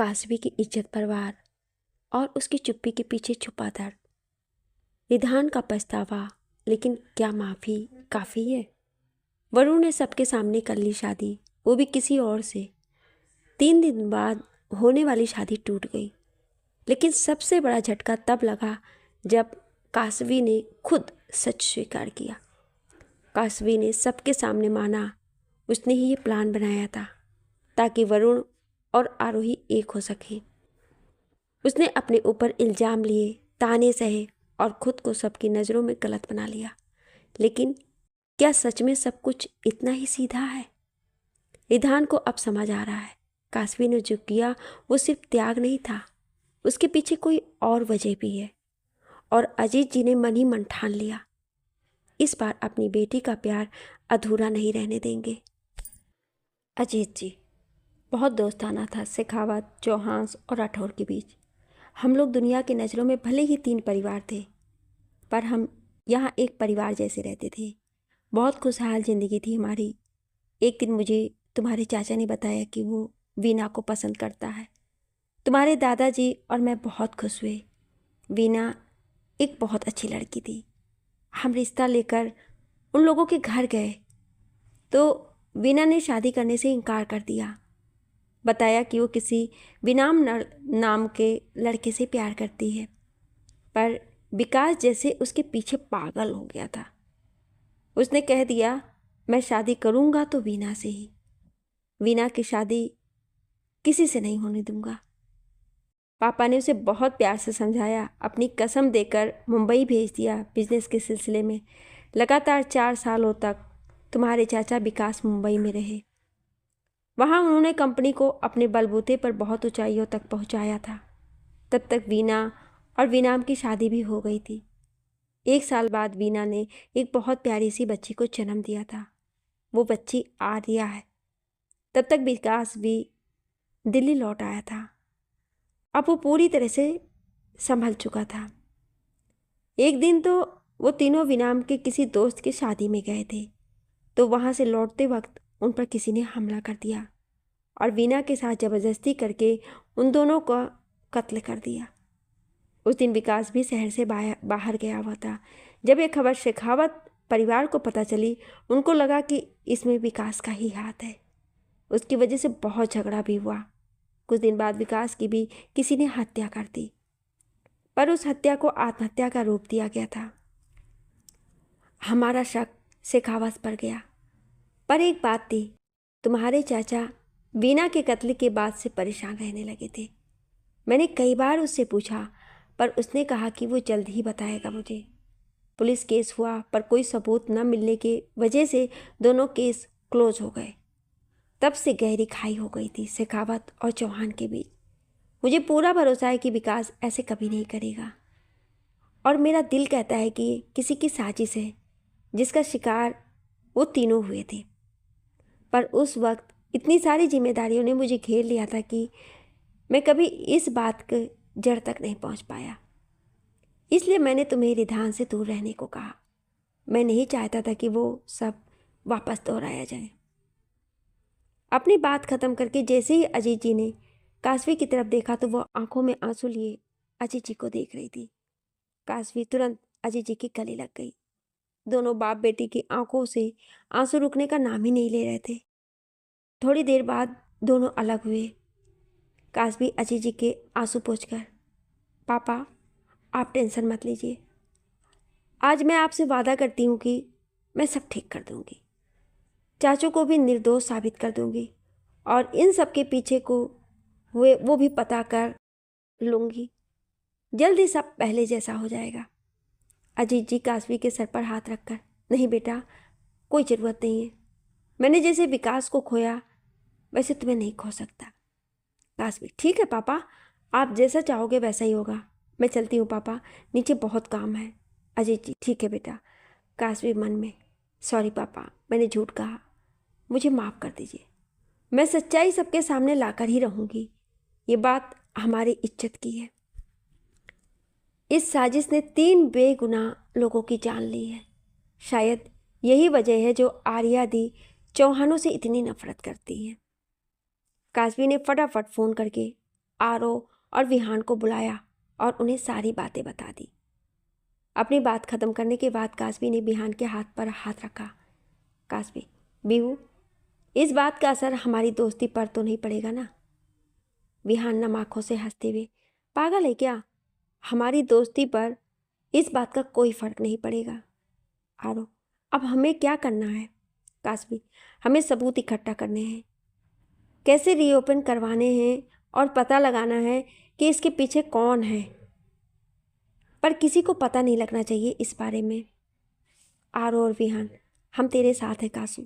काशवी की इज्जत परवार और उसकी चुप्पी के पीछे छुपा दर्द। विधान का पछतावा, लेकिन क्या माफ़ी काफ़ी है? वरुण ने सबके सामने कर ली शादी, वो भी किसी और से। 3 दिन बाद होने वाली शादी टूट गई, लेकिन सबसे बड़ा झटका तब लगा जब काशवी ने खुद सच स्वीकार किया। काशवी ने सबके सामने माना उसने ही ये प्लान बनाया था ताकि वरुण और आरोही एक हो सके। उसने अपने ऊपर इल्ज़ाम लिए, ताने सहे और खुद को सबकी नज़रों में गलत बना लिया। लेकिन क्या सच में सब कुछ इतना ही सीधा है? विधान को अब समझ आ रहा है, काशवी ने जो किया वो सिर्फ त्याग नहीं था, उसके पीछे कोई और वजह भी है। और अजीत जी ने मन ही मन ठान लिया, इस बार अपनी बेटी का प्यार अधूरा नहीं रहने देंगे। अजीत जी बहुत दोस्ताना था शेखावत, चौहान और राठौर के बीच। हम लोग दुनिया की नज़रों में भले ही 3 परिवार थे, पर हम यहाँ एक परिवार जैसे रहते थे। बहुत खुशहाल ज़िंदगी थी हमारी। एक दिन मुझे तुम्हारे चाचा ने बताया कि वो वीना को पसंद करता है। तुम्हारे दादाजी और मैं बहुत खुश हुए। वीना एक बहुत अच्छी लड़की थी। हम रिश्ता लेकर उन लोगों के घर गए तो वीना ने शादी करने से इनकार कर दिया। बताया कि वो किसी विनाम नाम के लड़के से प्यार करती है, पर विकास जैसे उसके पीछे पागल हो गया था। उसने कह दिया, मैं शादी करूँगा तो वीना से ही, वीना की शादी किसी से नहीं होने दूंगा। पापा ने उसे बहुत प्यार से समझाया, अपनी कसम देकर मुंबई भेज दिया बिजनेस के सिलसिले में। लगातार 4 सालों तक तुम्हारे चाचा विकास मुंबई में रहे। वहाँ उन्होंने कंपनी को अपने बलबूते पर बहुत ऊंचाइयों तक पहुँचाया था। तब तक वीना और विनाम की शादी भी हो गई थी। 1 साल बाद वीना ने एक बहुत प्यारी सी बच्ची को जन्म दिया था। वो बच्ची आर्या है। तब तक विकास भी दिल्ली लौट आया था। अब वो पूरी तरह से संभल चुका था। एक दिन तो वो तीनों विनाम के किसी दोस्त की शादी में गए थे, तो वहाँ से लौटते वक्त उन पर किसी ने हमला कर दिया और वीना के साथ ज़बरदस्ती करके उन दोनों का कत्ल कर दिया। उस दिन विकास भी शहर से बाहर गया हुआ था। जब ये खबर शेखावत परिवार को पता चली, उनको लगा कि इसमें विकास का ही हाथ है। उसकी वजह से बहुत झगड़ा भी हुआ। कुछ दिन बाद विकास की भी किसी ने हत्या कर दी, पर उस हत्या को आत्महत्या का रूप दिया गया था। हमारा शक शेखावत पर गया, पर एक बात थी, तुम्हारे चाचा वीना के कत्ल के बाद से परेशान रहने लगे थे। मैंने कई बार उससे पूछा, पर उसने कहा कि वो जल्द ही बताएगा मुझे। पुलिस केस हुआ, पर कोई सबूत न मिलने की वजह से दोनों केस क्लोज हो गए। तब से गहरी खाई हो गई थी शेखावत और चौहान के बीच। मुझे पूरा भरोसा है कि विकास ऐसे कभी नहीं करेगा, और मेरा दिल कहता है कि किसी की साजिश है जिसका शिकार वो तीनों हुए थे। पर उस वक्त इतनी सारी जिम्मेदारियों ने मुझे घेर लिया था कि मैं कभी इस बात के जड़ तक नहीं पहुंच पाया। इसलिए मैंने तुम्हें रिधान से दूर रहने को कहा। मैं नहीं चाहता था कि वो सब वापस दोहराया जाए। अपनी बात खत्म करके जैसे ही अजीत जी ने काशवी की तरफ देखा तो वो आंखों में आंसू लिए अजीत जी को देख रही थी। काशवी तुरंत अजीत जी के गले लग गई। दोनों बाप बेटी की आंखों से आंसू रुकने का नाम ही नहीं ले रहे थे। थोड़ी देर बाद दोनों अलग हुए। काशवी अजीत जी के आंसू पोंछकर, पापा आप टेंशन मत लीजिए, आज मैं आपसे वादा करती हूँ कि मैं सब ठीक कर दूँगी, चाचू को भी निर्दोष साबित कर दूँगी और इन सब के पीछे को हुए वो भी पता कर लूँगी। जल्द ही सब पहले जैसा हो जाएगा। अजीत जी काशवी के सर पर हाथ रखकर, नहीं बेटा, कोई ज़रूरत नहीं है। मैंने जैसे विकास को खोया वैसे तुम्हें नहीं खो सकता। काशवी, ठीक है पापा, आप जैसा चाहोगे वैसा ही होगा। मैं चलती हूँ पापा, नीचे बहुत काम है। अजीत जी, ठीक है बेटा। काशवी मन में, सॉरी पापा, मैंने झूठ कहा, मुझे माफ़ कर दीजिए। मैं सच्चाई सबके सामने लाकर ही रहूँगी। ये बात हमारी इज्जत की है। इस साजिश ने 3 बेगुनाह लोगों की जान ली है। शायद यही वजह है जो आर्या दी चौहानों से इतनी नफरत करती है। काशवी ने फटाफट फ़ोन करके आरो और विहान को बुलाया और उन्हें सारी बातें बता दी। अपनी बात खत्म करने के बाद कासवी ने विहान के हाथ पर हाथ रखा। कासवी, बीहू, इस बात का असर हमारी दोस्ती पर तो नहीं पड़ेगा ना? विहान नम आंखों से हंसते हुए, पागल है क्या? हमारी दोस्ती पर इस बात का कोई फर्क नहीं पड़ेगा। आरो, अब हमें क्या करना है? कासवी, हमें सबूत इकट्ठा करने हैं, कैसे रीओपन करवाने हैं और पता लगाना है कि इसके पीछे कौन है, पर किसी को पता नहीं लगना चाहिए इस बारे में। आरो और विहान, हम तेरे साथ हैं कासू।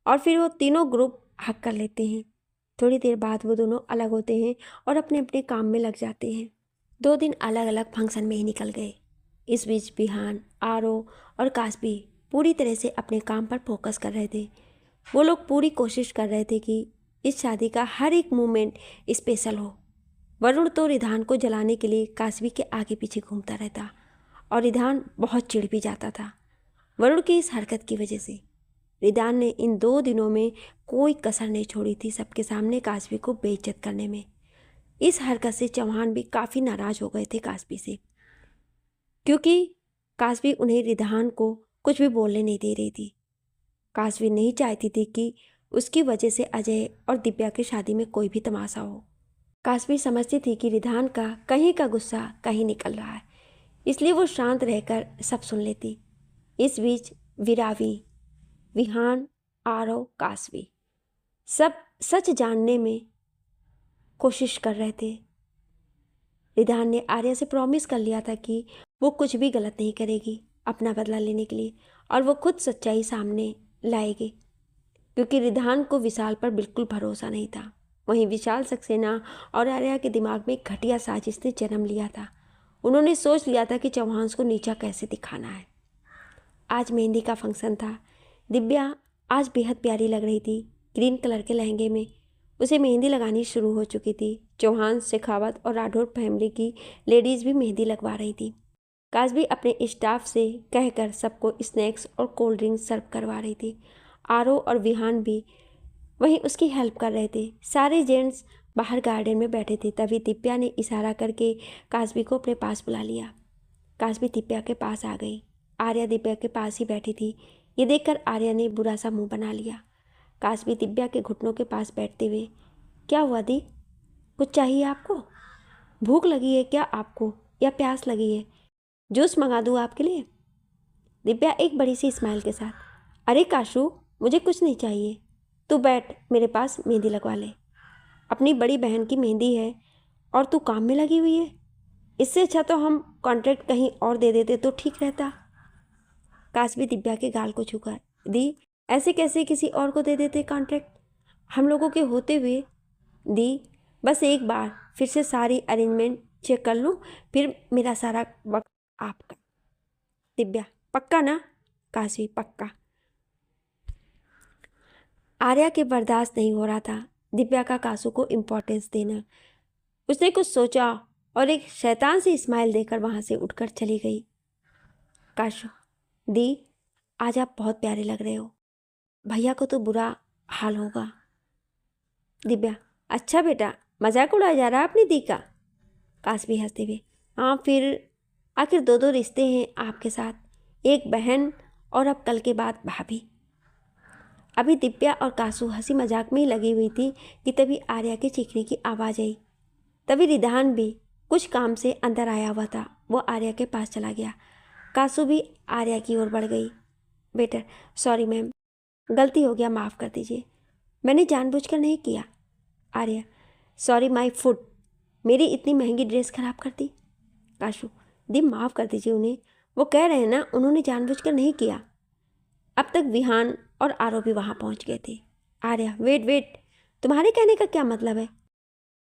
और फिर वो तीनों ग्रुप हक कर लेते हैं। थोड़ी देर बाद वो दोनों अलग होते हैं और अपने अपने काम में लग जाते हैं। 2 दिन अलग अलग फंक्शन में ही निकल गए। इस बीच विहान, आरो और कासवी पूरी तरह से अपने काम पर फोकस कर रहे थे। वो लोग पूरी कोशिश कर रहे थे कि इस शादी का हर एक मोमेंट स्पेशल हो। वरुण तो रिधान को जलाने के लिए कासवी के आगे पीछे घूमता रहता और रिधान बहुत चिढ़ भी जाता था वरुण की इस हरकत की वजह से। रिधान ने इन 2 दिनों में कोई कसर नहीं छोड़ी थी सबके सामने कासवी को बेइज्जत करने में। इस हरकत से चौहान भी काफ़ी नाराज़ हो गए थे कासवी से, क्योंकि कासवी उन्हें रिधान को कुछ भी बोलने नहीं दे रही थी। कासवी नहीं चाहती थी कि उसकी वजह से अजय और दिव्या की शादी में कोई भी तमाशा हो। कासवी समझती थी कि रिधान का कहीं का गुस्सा कहीं निकल रहा है, इसलिए वो शांत रहकर सब सुन लेती। इस बीच विरावी, विहान, आरव, कासवी सब सच जानने में कोशिश कर रहे थे। रिधान ने आर्या से प्रॉमिस कर लिया था कि वो कुछ भी गलत नहीं करेगी अपना बदला लेने के लिए, और वो खुद सच्चाई सामने लाएगी, क्योंकि रिधान को विशाल पर बिल्कुल भरोसा नहीं था। वहीं विशाल सक्सेना और आर्या के दिमाग में एक घटिया साजिश ने जन्म लिया था। उन्होंने सोच लिया था कि चौहान को नीचा कैसे दिखाना है। आज मेहंदी का फंक्शन था। दिव्या आज बेहद प्यारी लग रही थी। ग्रीन कलर के लहंगे में उसे मेहंदी लगानी शुरू हो चुकी थी। चौहान, शेखावत और राठौर फैमिली की लेडीज़ भी मेहंदी लगवा रही थी। कासवी अपने स्टाफ से कहकर सबको स्नैक्स और कोल्ड ड्रिंक्स सर्व करवा रही थी। आरो और विहान भी वहीं उसकी हेल्प कर रहे थे। सारे जेंट्स बाहर गार्डन में बैठे थे। तभी दिव्या ने इशारा करके कासवी को अपने पास बुला लिया। कासवी दिव्या के पास आ गई। आर्या दिव्या के पास ही बैठी थी। ये देखकर आर्या ने बुरा सा मुंह बना लिया। कासवी दिव्या के घुटनों के पास बैठते हुए, क्या हुआ दी? कुछ चाहिए आपको? भूख लगी है क्या आपको, या प्यास लगी है? जूस मंगा दूँ आपके लिए? दिव्या एक बड़ी सी स्माइल के साथ, अरे काशू, मुझे कुछ नहीं चाहिए, तू बैठ मेरे पास मेहंदी लगवा ले। अपनी बड़ी बहन की मेहंदी है और तू काम में लगी हुई है। इससे अच्छा तो हम कॉन्ट्रैक्ट कहीं और दे देते तो ठीक रहता। कासवी दिव्या के गाल को छूकर, दी, ऐसे कैसे किसी और को दे देते कॉन्ट्रैक्ट, हम लोगों के होते हुए? दी, बस एक बार फिर से सारी अरेंजमेंट चेक कर लूँ, फिर मेरा सारा वक्त आपका। दिव्या, पक्का ना? कासवी, पक्का। आर्या के बर्दाश्त नहीं हो रहा था दिव्या का कासू को इम्पोर्टेंस देना। उसने कुछ सोचा और एक शैतान सी स्माइल देकर वहाँ से उठकर चली गई। काशू, दी, आज आप बहुत प्यारे लग रहे हो, भैया को तो बुरा हाल होगा। दिव्या, अच्छा बेटा, मजाक उड़ाया जा रहा है अपनी दी का? कासवी हंसते हुए, हाँ फिर आखिर 2 रिश्ते हैं आपके साथ, एक बहन और अब कल के बाद भाभी। अभी दिव्या और कासू हंसी मजाक में ही लगी हुई थी कि तभी आर्या के चीखने की आवाज़ आई। तभी रिधान भी कुछ काम से अंदर आया हुआ था। वो आर्या के पास चला गया। कासू भी आर्या की ओर बढ़ गई। बेटर, सॉरी मैम, गलती हो गया, माफ़ कर दीजिए, मैंने जानबूझकर नहीं किया। आर्या, सॉरी माय फुट, मेरी इतनी महंगी ड्रेस खराब कर दी। काशू, दी माफ़ कर दीजिए उन्हें, वो कह रहे हैं ना उन्होंने जानबूझकर नहीं किया। अब तक विहान और आरो भी वहाँ पहुँच गए थे। आर्या, वेट वेट, तुम्हारे कहने का क्या मतलब है?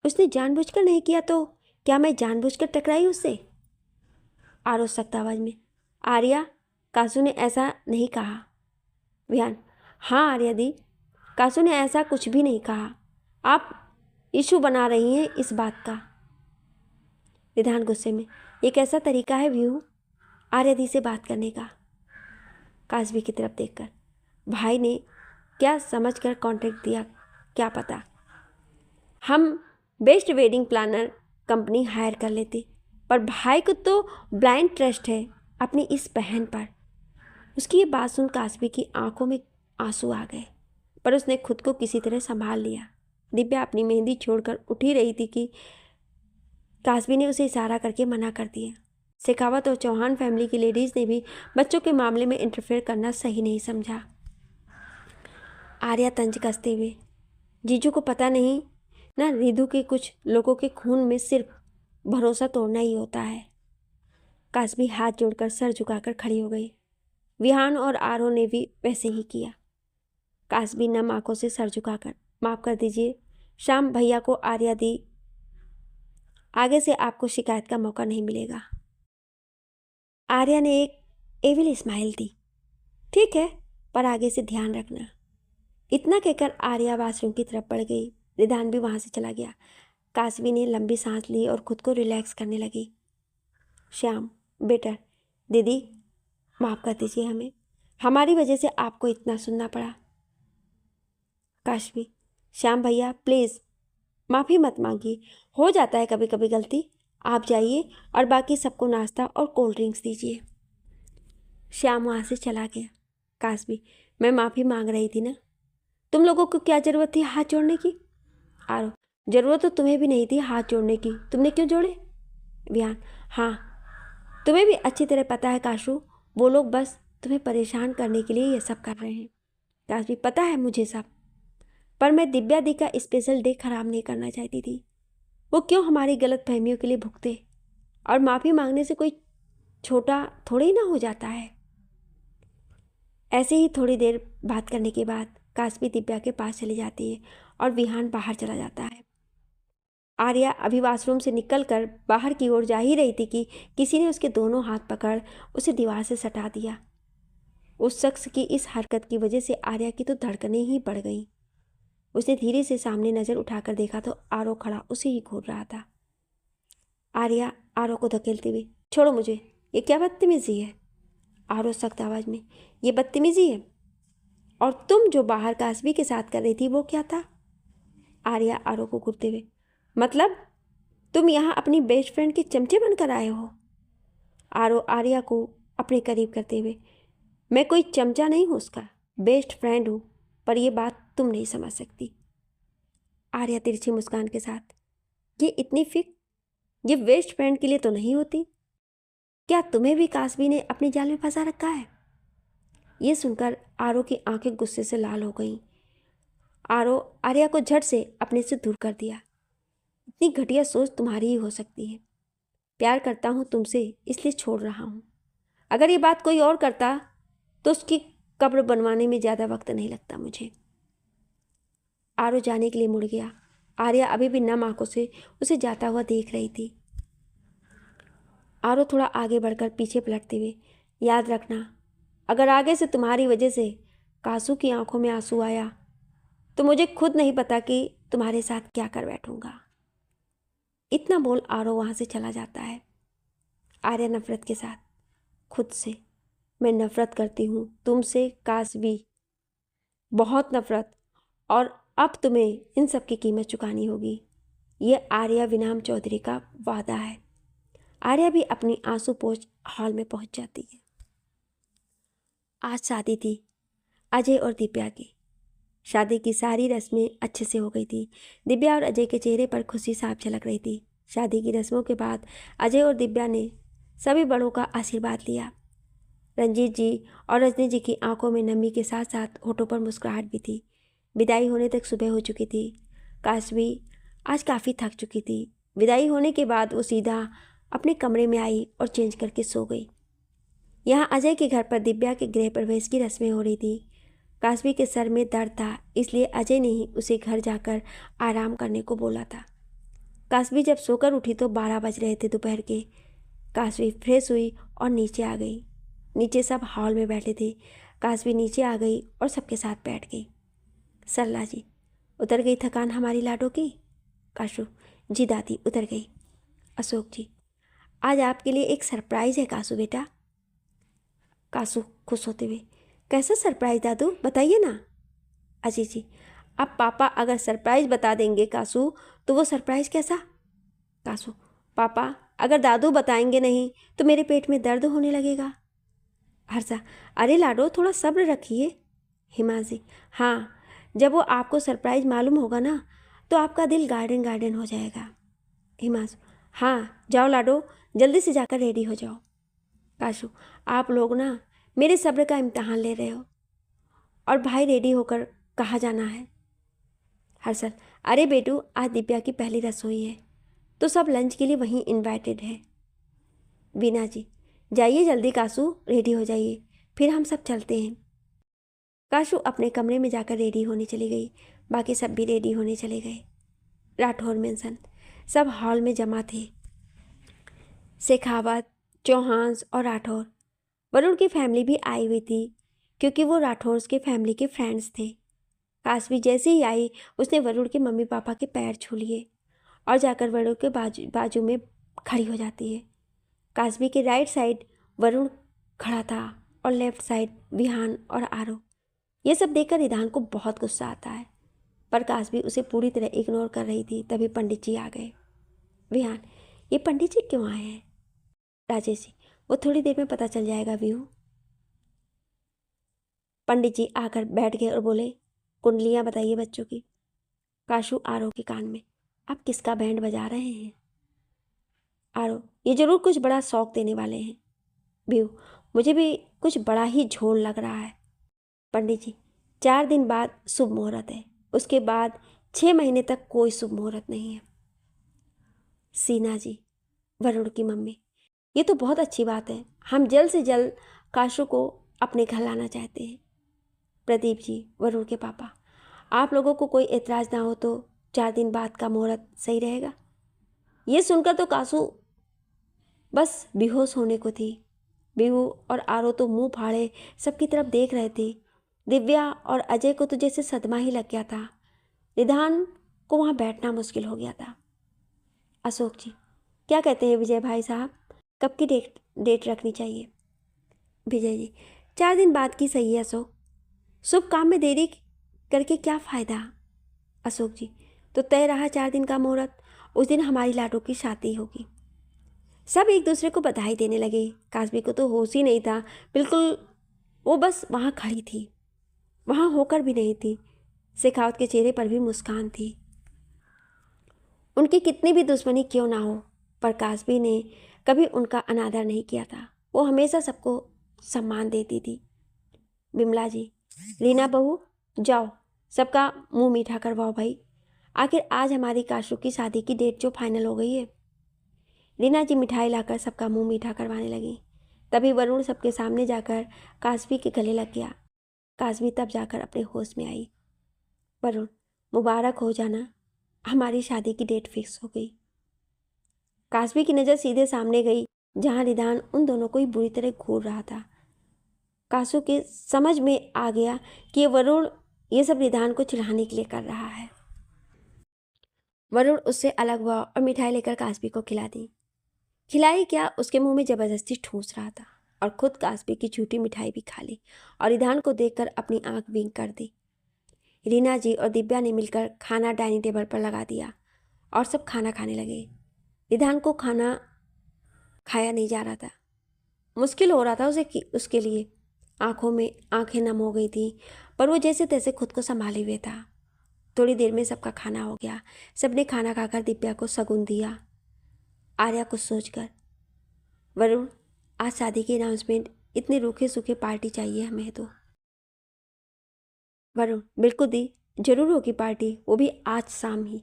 उसने जानबूझकर नहीं किया तो क्या मैं जानबूझकर टकराई उससे? आरो सख्त आवाज़ में, आर्या, कासू ने ऐसा नहीं कहा। विहान, हाँ आर्या दी, कासू ने ऐसा कुछ भी नहीं कहा, आप इशू बना रही हैं इस बात का। विधान गुस्से में, एक ऐसा तरीका है व्यू आर्या दी से बात करने का। कासवी की तरफ देखकर, भाई ने क्या समझकर कॉन्ट्रैक्ट दिया क्या पता, हम best wedding planner company hire कर लेती, पर भाई को तो ब्लाइंड ट्रस्ट है अपनी इस बहन पर। उसकी ये बात सुन काशवी की आंखों में आंसू आ गए, पर उसने खुद को किसी तरह संभाल लिया। दिव्या अपनी मेहंदी छोड़कर उठ ही रही थी कि काशवी ने उसे इशारा करके मना कर दिया। शेखावत और चौहान फैमिली की लेडीज़ ने भी बच्चों के मामले में इंटरफेयर करना सही नहीं समझा। आर्या तंज कसते हुए, जीजू को पता नहीं ना, रिधु के कुछ लोगों के खून में सिर्फ भरोसा तोड़ना ही होता है। काशवी हाथ जोड़कर सर झुकाकर खड़ी हो गई। विहान और आरो ने भी वैसे ही किया। काशवी नम आंखों से सर झुकाकर, माफ़ कर दीजिए, शाम भैया को आर्या दी, आगे से आपको शिकायत का मौका नहीं मिलेगा। आर्या ने एक एविल स्माइल दी। ठीक है, पर आगे से ध्यान रखना। इतना कहकर आर्या वॉशरूम की तरफ बढ़ गई। रिधान भी वहाँ से चला गया। काशवी ने लंबी सांस ली और खुद को रिलैक्स करने लगी। श्याम, बेटर, दीदी माफ़ कर दीजिए, हमारी वजह से आपको इतना सुनना पड़ा। काशवी, श्याम भैया प्लीज़ माफ़ी मत मांगिए, हो जाता है कभी कभी गलती। आप जाइए और बाकी सबको नाश्ता और कोल्ड ड्रिंक्स दीजिए। श्याम वहाँ से चला गया। काशवी, मैं माफ़ी मांग रही थी ना, तुम लोगों को क्या ज़रूरत थी हाथ जोड़ने की? आरो, ज़रूरत तो तुम्हें भी नहीं थी हाथ जोड़ने की, तुमने क्यों जोड़े? विहान, हाँ तुम्हें भी अच्छी तरह पता है काशू, वो लोग बस तुम्हें परेशान करने के लिए ये सब कर रहे हैं। काशवी, पता है मुझे सब, पर मैं दिव्या दी का स्पेशल डे खराब नहीं करना चाहती थी। वो क्यों हमारी गलत फहमियों के लिए भुगते, और माफ़ी मांगने से कोई छोटा थोड़ी ना हो जाता है। ऐसे ही थोड़ी देर बात करने के बाद काशवी दिव्या के पास चली जाती है और विहान बाहर चला जाता है। आर्या अभी वॉशरूम से निकलकर बाहर की ओर जा ही रही थी कि किसी ने उसके दोनों हाथ पकड़ उसे दीवार से सटा दिया। उस शख्स की इस हरकत की वजह से आर्या की तो धड़कनें ही बढ़ गईं। उसने धीरे से सामने नज़र उठाकर देखा तो आरो खड़ा उसे ही घूर रहा था। आर्या आरो को धकेलते हुए, छोड़ो मुझे, ये क्या बदतमीजी है? आरो सख्त आवाज़ में, ये बदतमीजी है? और तुम जो बाहर काशवी के साथ कर रही थी वो क्या था? आर्या आरो को घूरते हुए, मतलब तुम यहाँ अपनी बेस्ट फ्रेंड के चमचे बनकर आए हो? आरो आर्या को अपने करीब करते हुए, मैं कोई चमचा नहीं हूँ, उसका बेस्ट फ्रेंड हूँ, पर यह बात तुम नहीं समझ सकती। आर्या तिरछी मुस्कान के साथ, ये इतनी फिक्र ये बेस्ट फ्रेंड के लिए तो नहीं होती। क्या तुम्हें भी काशवी ने अपने जाल में फंसा रखा है? ये सुनकर आरो की आंखें गुस्से से लाल हो गईं। आरो आर्या को झट से अपने से दूर कर दिया। इतनी घटिया सोच तुम्हारी ही हो सकती है। प्यार करता हूँ तुमसे, इसलिए छोड़ रहा हूँ। अगर ये बात कोई और करता तो उसकी कब्र बनवाने में ज़्यादा वक्त नहीं लगता मुझे। आरो जाने के लिए मुड़ गया। आर्या अभी भी नम आंखों से उसे जाता हुआ देख रही थी। आरो थोड़ा आगे बढ़कर पीछे पलटते हुए, याद रखना, अगर आगे से तुम्हारी वजह से कासू की आंखों में आंसू आया तो मुझे खुद नहीं पता कि तुम्हारे साथ क्या कर बैठूंगा। इतना बोल आरो वहाँ से चला जाता है। आर्या नफरत के साथ, खुद से मैं नफरत करती हूँ, तुमसे काशवी, बहुत नफरत, और अब तुम्हें इन सब की कीमत चुकानी होगी। ये आर्या विनाम चौधरी का वादा है। आर्या भी अपनी आंसू पोंछ हॉल में पहुंच जाती है। आज शादी थी अजय और दिव्या की। शादी की सारी रस्में अच्छे से हो गई थी। दिव्या और अजय के चेहरे पर खुशी साफ झलक रही थी। शादी की रस्मों के बाद अजय और दिव्या ने सभी बड़ों का आशीर्वाद लिया। रंजीत जी और रजनी जी की आंखों में नमी के साथ साथ होठों पर मुस्कुराहट भी थी। विदाई होने तक सुबह हो चुकी थी। काशवी आज काफ़ी थक चुकी थी। विदाई होने के बाद वो सीधा अपने कमरे में आई और चेंज करके सो गई। यहाँ अजय के घर पर दिव्या के गृह प्रवेश की रस्में हो रही थी। काशवी के सर में दर्द था, इसलिए अजय ने ही उसे घर जाकर आराम करने को बोला था। काशवी जब सोकर उठी तो 12 बज रहे थे दोपहर के। काशवी फ्रेश हुई और नीचे आ गई। नीचे सब हॉल में बैठे थे। काशवी नीचे आ गई और सबके साथ बैठ गई। सरला जी, उतर गई थकान हमारी लाडो की? काशू, जी दादी उतर गई। अशोक जी, आज आपके लिए एक सरप्राइज़ है काशू बेटा। काशू खुश होते हुए, कैसा सरप्राइज़ दादू, बताइए ना। अजय जी, अब पापा अगर सरप्राइज़ बता देंगे कासू तो वो सरप्राइज़ कैसा? कासू, पापा अगर दादू बताएंगे नहीं तो मेरे पेट में दर्द होने लगेगा। हर्षा, अरे लाडो थोड़ा सब्र रखिए। हिमांशी, हाँ जब वो आपको सरप्राइज मालूम होगा ना तो आपका दिल गार्डन गार्डन हो जाएगा। हिमांशु, हाँ जाओ लाडो जल्दी से जाकर रेडी हो जाओ। काशू, आप लोग ना मेरे सब्र का इम्तहान ले रहे हो। और भाई रेडी होकर कहाँ जाना है? हर्षल, अरे बेटू आज दिव्या की पहली रसोई है तो सब लंच के लिए वहीं इनवाइटेड है। वीना जी, जाइए जल्दी काशू रेडी हो जाइए, फिर हम सब चलते हैं। काशू अपने कमरे में जाकर रेडी होने चली गई। बाकी सब भी रेडी होने चले गए। राठौर मेंशन सब हॉल में जमा थे। शेखावत, चौहान और राठौर। वरुण की फैमिली भी आई हुई थी क्योंकि वो राठौर के फैमिली के फ्रेंड्स थे। काशवी जैसे ही आई उसने वरुण के मम्मी पापा के पैर छू लिए और जाकर वरुण के बाजू में खड़ी हो जाती है। काशवी के राइट साइड वरुण खड़ा था और लेफ्ट साइड विहान और आरव। ये सब देखकर रिधान को बहुत गुस्सा आता है पर काशवी उसे पूरी तरह इग्नोर कर रही थी। तभी पंडित जी आ गए। विहान, ये पंडित जी क्यों आए हैं? राजेश जी, वो थोड़ी देर में पता चल जाएगा व्यू। पंडित जी आकर बैठ गए और बोले, कुंडलियाँ बताइए बच्चों की। काशू आरव के कान में, आप किसका बैंड बजा रहे हैं? आरव, ये जरूर कुछ बड़ा शौक देने वाले हैं। व्यू, मुझे भी कुछ बड़ा ही झोल लग रहा है। पंडित जी, 4 दिन बाद शुभ मुहूर्त है, उसके बाद 6 महीने तक कोई शुभ मुहूर्त नहीं है। सीना जी, वरुण की मम्मी, ये तो बहुत अच्छी बात है, हम जल्द से जल्द काशू को अपने घर लाना चाहते हैं। प्रदीप जी, वरुण के पापा, आप लोगों को कोई एतराज़ ना हो तो 4 दिन बाद का मुहूर्त सही रहेगा। ये सुनकर तो काशू बस बेहोश होने को थी। बिहू और आरो तो मुंह फाड़े सबकी तरफ देख रहे थे। दिव्या और अजय को तो जैसे सदमा ही लग गया था। रिधान को वहाँ बैठना मुश्किल हो गया था। अशोक जी, क्या कहते हैं विजय भाई साहब, कब की डेट रखनी चाहिए? विजय जी, 4 दिन बाद की सही है अशोक, शुभ काम में देरी करके क्या फ़ायदा। अशोक जी, तो तय रहा 4 दिन का मुहूर्त, उस दिन हमारी लाडो की शादी होगी। सब एक दूसरे को बधाई देने लगे। काशवी को तो होश ही नहीं था, बिल्कुल वो बस वहाँ खड़ी थी, वहाँ होकर भी नहीं थी। शेखावत के चेहरे पर भी मुस्कान थी। उनकी कितनी भी दुश्मनी क्यों ना हो पर काशवी ने कभी उनका अनादर नहीं किया था। वो हमेशा सबको सम्मान देती थी। बिमला जी, रीना बहू जाओ सबका मुंह मीठा करवाओ भाई, आखिर आज हमारी काशू की शादी की डेट जो फाइनल हो गई है। रीना जी मिठाई लाकर सबका मुंह मीठा करवाने लगी। तभी वरुण सबके सामने जाकर काशवी के गले लग गया। काशवी तब जाकर अपने होश में आई। वरुण, मुबारक हो जाना, हमारी शादी की डेट फिक्स हो गई। काशवी की नज़र सीधे सामने गई जहां रिधान उन दोनों को ही बुरी तरह घूर रहा था। काशू के समझ में आ गया कि वरुण ये सब रिधान को चिढ़ाने के लिए कर रहा है। वरुण उससे अलग हुआ और मिठाई लेकर काशवी को खिला दी। खिलाई क्या, उसके मुंह में जबरदस्ती ठूस रहा था और खुद काशवी की झूठी मिठाई भी खा ली और रिधान को देखकर अपनी आंख विंक कर दी। रीना जी और दिव्या ने मिलकर खाना डाइनिंग टेबल पर लगा दिया और सब खाना खाने लगे। रिधान को खाना खाया नहीं जा रहा था, मुश्किल हो रहा था उसके लिए। आंखों में आंखें नम हो गई थी पर वो जैसे तैसे खुद को संभाले हुए था। थोड़ी देर में सबका खाना हो गया। सबने खाना खाकर दिव्या को शगुन दिया। आर्या कुछ सोचकर, वरुण आज शादी की अनाउंसमेंट, इतने रूखे सूखे पार्टी चाहिए हमें तो। वरुण, बिल्कुल दी, जरूर होगी पार्टी, वो भी आज शाम ही,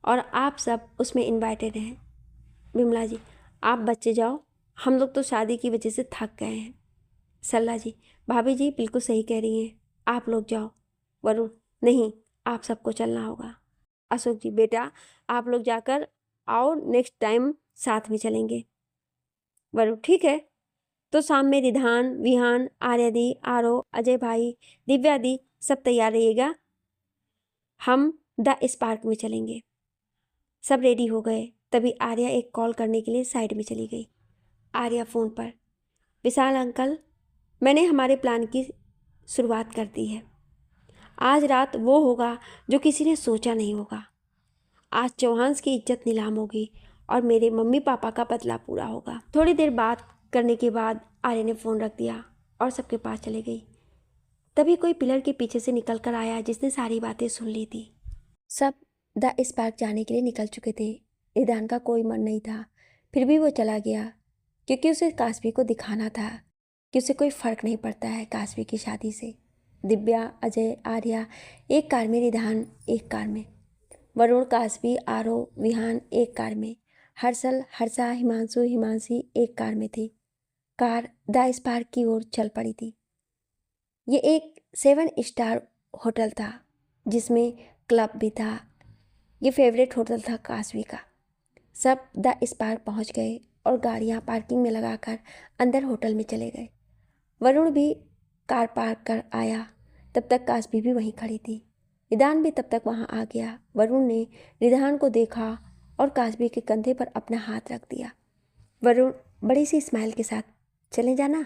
और आप सब उसमें इनवाइटेड हैं। बिमला जी, आप बच्चे जाओ, हम लोग तो शादी की वजह से थक गए हैं। सल्ला जी, भाभी जी बिल्कुल सही कह रही हैं, आप लोग जाओ। वरुण, नहीं, आप सबको चलना होगा। अशोक जी, बेटा आप लोग जाकर आओ, नेक्स्ट टाइम साथ में चलेंगे। वरुण, ठीक है, तो शाम में रिधान, विहान, आर्या दी, आरो, अजय भाई, दिव्या दी सब तैयार रहिएगा, हम द स्पार्क में चलेंगे। सब रेडी हो गए। तभी आर्या एक कॉल करने के लिए साइड में चली गई। आर्या फ़ोन पर, विशाल अंकल, मैंने हमारे प्लान की शुरुआत कर दी है। आज रात वो होगा जो किसी ने सोचा नहीं होगा। आज चौहान की इज्जत नीलाम होगी और मेरे मम्मी पापा का बदला पूरा होगा। थोड़ी देर बात करने के बाद आर्य ने फ़ोन रख दिया और सबके पास चले गई। तभी कोई पिलर के पीछे से निकल कर आया जिसने सारी बातें सुन ली थी। सब द स्पार्क जाने के लिए निकल चुके थे। रिदान का कोई मन नहीं था, फिर भी वो चला गया क्योंकि उसे काशवी को दिखाना था कि उसे कोई फ़र्क नहीं पड़ता है काशवी की शादी से। दिव्या, अजय, आर्या एक कार में, रिदान एक कार में, वरुण, काशवी, आरो, विहान एक कार में, हर्षल, हर्षा, हिमांशु, हिमांशी एक कार में थी। कार द स्पार्क की ओर चल पड़ी थी। ये एक 7 स्टार होटल था जिसमें क्लब भी था। ये फेवरेट होटल था काशवी का। सब द स्पार्क पहुंच गए और गाड़ियां पार्किंग में लगाकर अंदर होटल में चले गए। वरुण भी कार पार्क कर आया। तब तक काशवी भी वहीं खड़ी थी। रिदान भी तब तक वहां आ गया। वरुण ने रिदान को देखा और काशवी के कंधे पर अपना हाथ रख दिया। वरुण बड़ी सी स्माइल के साथ, चले जाना?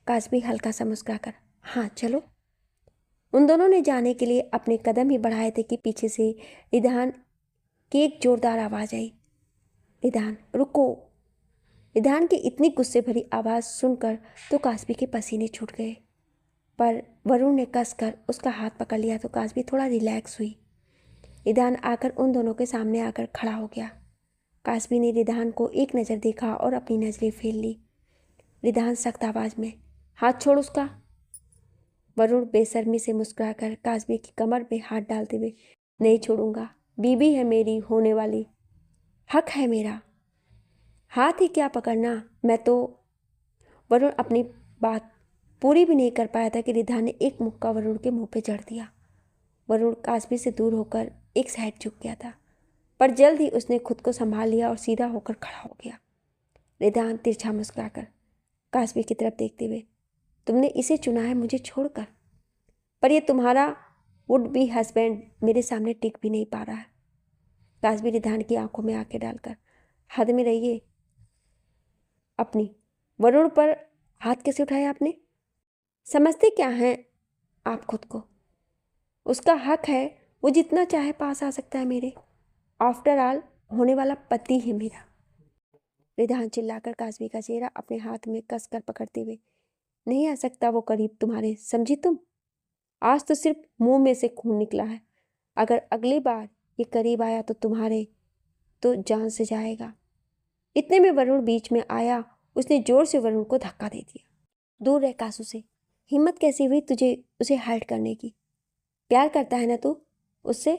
काशवी हल्का सा मुस्कुराकर, हाँ चलो। उन दोनों ने जाने के लिए अपने कदम ही बढ़ाए थे कि पीछे से रिदान की एक जोरदार आवाज़ आई, रिदान रुको। रिदान की इतनी गुस्से भरी आवाज़ सुनकर तो काशवी के पसीने छूट गए, पर वरुण ने कसकर उसका हाथ पकड़ लिया तो काशवी थोड़ा रिलैक्स हुई। रिदान आकर उन दोनों के सामने आकर खड़ा हो गया। काशवी ने रिदान को एक नज़र देखा और अपनी नज़रें फेर ली। रिदान सख्त आवाज़ में, हाथ छोड़ उसका। वरुण बेशर्मी से मुस्कुराकर काशवी की कमर पे हाथ डालते हुए, नहीं छोड़ूंगा, बीबी है मेरी होने वाली, हक है मेरा, हाथ ही क्या पकड़ना, मैं तो। वरुण अपनी बात पूरी भी नहीं कर पाया था कि रिधा ने एक मुक्का वरुण के मुंह पे जड़ दिया। वरुण काशवी से दूर होकर एक साइड झुक गया था, पर जल्द ही उसने खुद को संभाल लिया और सीधा होकर खड़ा हो गया। रिधान तिरछा मुस्कुराकर काशवी की तरफ देखते हुए, तुमने इसे चुना है मुझे छोड़कर, पर यह तुम्हारा वुड बी हस्बैंड मेरे सामने टिक भी नहीं पा रहा है। काशवी रिधान की आंखों में आंखें डालकर, हद में रहिए अपनी। वरुण पर हाथ कैसे उठाया आपने? समझते क्या हैं आप खुद को? उसका हक है, वो जितना चाहे पास आ सकता है मेरे। आफ्टर ऑल होने वाला पति है मेरा। रिधान चिल्लाकर काशवी का चेहरा अपने हाथ में कसकर पकड़ते हुए, नहीं आ सकता वो करीब तुम्हारे, समझी तुम? आज तो सिर्फ मुंह में से खून निकला है, अगर अगली बार ये करीब आया तो तुम्हारे तो जान से जाएगा। इतने में वरुण बीच में आया। उसने जोर से वरुण को धक्का दे दिया। दूर रह कासू से। हिम्मत कैसी हुई तुझे उसे हर्ट करने की? प्यार करता है ना तू उससे,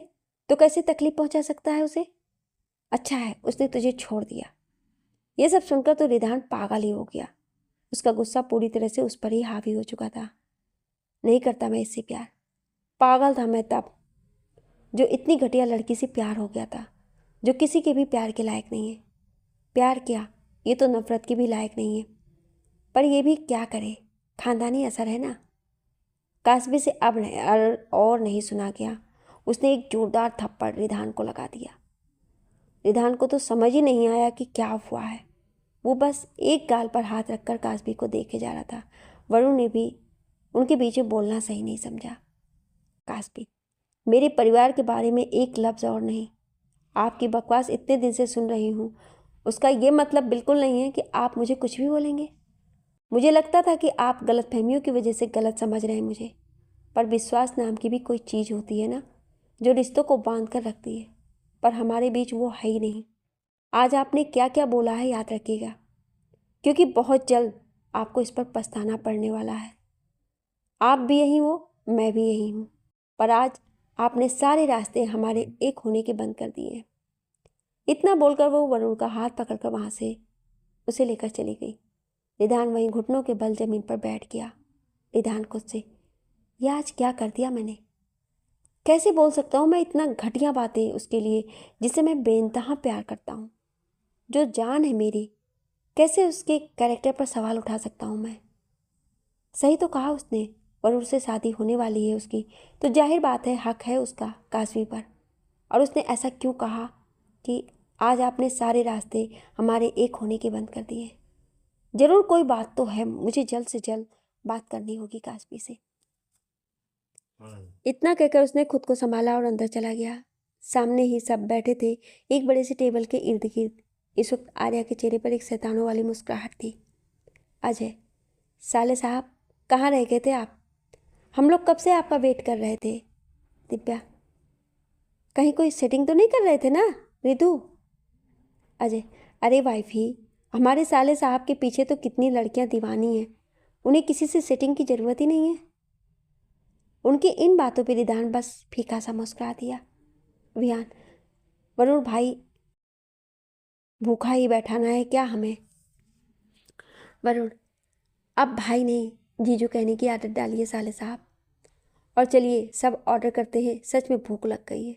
तो कैसे तकलीफ पहुंचा सकता है उसे? अच्छा है उसने तुझे छोड़ दिया। ये सब सुनकर तो रिधान पागल ही हो गया। उसका गुस्सा पूरी तरह से उस पर ही हावी हो चुका था। नहीं करता मैं इससे प्यार। पागल था मैं तब जो इतनी घटिया लड़की से प्यार हो गया था, जो किसी के भी प्यार के लायक नहीं है। प्यार क्या, ये तो नफरत की भी लायक नहीं है। पर ये भी क्या करे, खानदानी असर है ना। काशवी से अब और नहीं सुना गया। उसने एक जोरदार थप्पड़ रिधान को लगा दिया। रिधान को तो समझ ही नहीं आया कि क्या हुआ है। वो बस एक गाल पर हाथ रखकर काशवी को देखे जा रहा था। वरुण ने भी उनके बीच में बोलना सही नहीं समझा। काशवी, मेरे परिवार के बारे में एक लफ्ज़ और नहीं। आपकी बकवास इतने दिन से सुन रही हूँ, उसका ये मतलब बिल्कुल नहीं है कि आप मुझे कुछ भी बोलेंगे। मुझे लगता था कि आप गलतफहमियों की वजह से गलत समझ रहे हैं मुझे, पर विश्वास नाम की भी कोई चीज़ होती है ना, जो रिश्तों को बांध कर रखती है, पर हमारे बीच वो है ही नहीं। आज आपने क्या क्या बोला है याद रखिएगा, क्योंकि बहुत जल्द आपको इस पर पछताना पड़ने वाला है। आप भी यही हो, मैं भी यही हूँ, पर आज आपने सारे रास्ते हमारे एक होने के बंद कर दिए हैं। इतना बोलकर वो वरुण का हाथ पकड़कर वहाँ से उसे लेकर चली गई। रिधान वहीं घुटनों के बल जमीन पर बैठ गया। रिधान खुद से, यह आज क्या कर दिया मैंने? कैसे बोल सकता हूँ मैं इतना घटिया बातें उसके लिए जिसे मैं बेइंतहा प्यार करता हूँ, जो जान है मेरी। कैसे उसके कैरेक्टर पर सवाल उठा सकता हूँ मैं? सही तो कहा उसने, वरुण से शादी होने वाली है उसकी, तो जाहिर बात है हक है उसका काशवी पर। और उसने ऐसा क्यों कहा कि आज आपने सारे रास्ते हमारे एक होने के बंद कर दिए? जरूर कोई बात तो है, मुझे जल्द से जल्द बात करनी होगी काशवी से। इतना कहकर उसने खुद को संभाला और अंदर चला गया। सामने ही सब बैठे थे एक बड़े से टेबल के इर्द गिर्द। इस वक्त आर्या के चेहरे पर एक शैतानों वाली मुस्कुराहट थी। अजय, साले साहब, कहाँ रह गए थे आप? हम लोग कब से आपका वेट कर रहे थे। दिव्या, कहीं कोई सेटिंग तो नहीं कर रहे थे ना? रितु। अजय, अरे वाइफी, हमारे साले साहब के पीछे तो कितनी लड़कियां दीवानी हैं, उन्हें किसी से सेटिंग की ज़रूरत ही नहीं है। उनकी इन बातों पर रिदान बस फीका सा मुस्कुरा दिया। विहान, वरुण भाई, भूखा ही बैठाना है क्या हमें? वरुण, अब भाई नहीं जीजू कहने की आदत डालिए साले साहब। और चलिए सब ऑर्डर करते हैं, सच में भूख लग गई है।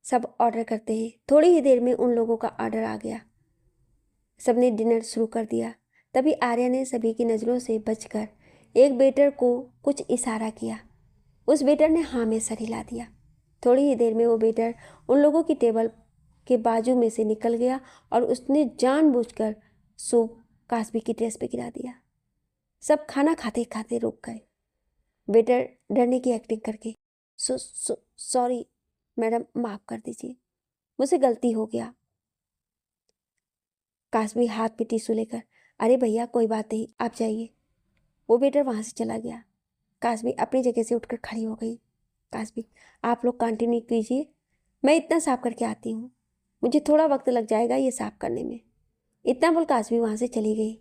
सब ऑर्डर करते हैं। थोड़ी ही देर में उन लोगों का ऑर्डर आ गया। सबने डिनर शुरू कर दिया। तभी आर्या ने सभी की नज़रों से बचकर एक वेटर को कुछ इशारा किया। उस वेटर ने हाँ में सर हिला दिया। थोड़ी ही देर में वो वेटर उन लोगों की टेबल के बाजू में से निकल गया और उसने जानबूझकर सूप कास्बी की ड्रेस पे गिरा दिया। सब खाना खाते खाते रुक गए। वेटर डरने की एक्टिंग करके, सॉरी मैडम, माफ़ कर दीजिए, मुझसे गलती हो गया। कास्बी हाथ में टिश्यू लेकर, अरे भैया कोई बात नहीं, आप जाइए। वो वेटर वहाँ से चला गया। कास्बी अपनी जगह से उठकर खड़ी हो गई। कास्बी, आप लोग कंटिन्यू कीजिए, मैं इतना साफ करके आती हूँ, मुझे थोड़ा वक्त लग जाएगा ये साफ करने में। इतना बोल कास्बी वहाँ से चली गई।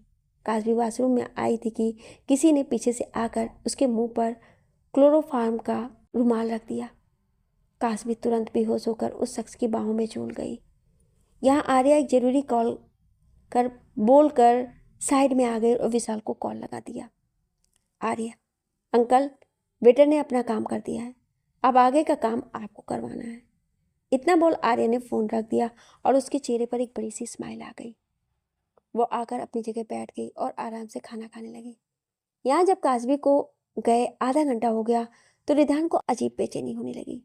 कास्बी वॉशरूम में आई थी कि किसी ने पीछे से आकर उसके मुंह पर क्लोरोफार्म का रुमाल रख दिया। कास्बी तुरंत बेहोश होकर उस शख्स की बाहों में झूल गई। यहाँ आर्या एक ज़रूरी कॉल कर बोलकर साइड में आ गई और विशाल को कॉल लगा दिया। आर्या, अंकल, वेटर ने अपना काम कर दिया है, अब आगे का काम आपको करवाना है। इतना बोल आर्या ने फ़ोन रख दिया और उसके चेहरे पर एक बड़ी सी स्माइल आ गई। वो आकर अपनी जगह बैठ गई और आराम से खाना खाने लगी। यहाँ जब कास्बी को गए आधा घंटा हो गया तो रिधान को अजीब बेचैनी होने लगी।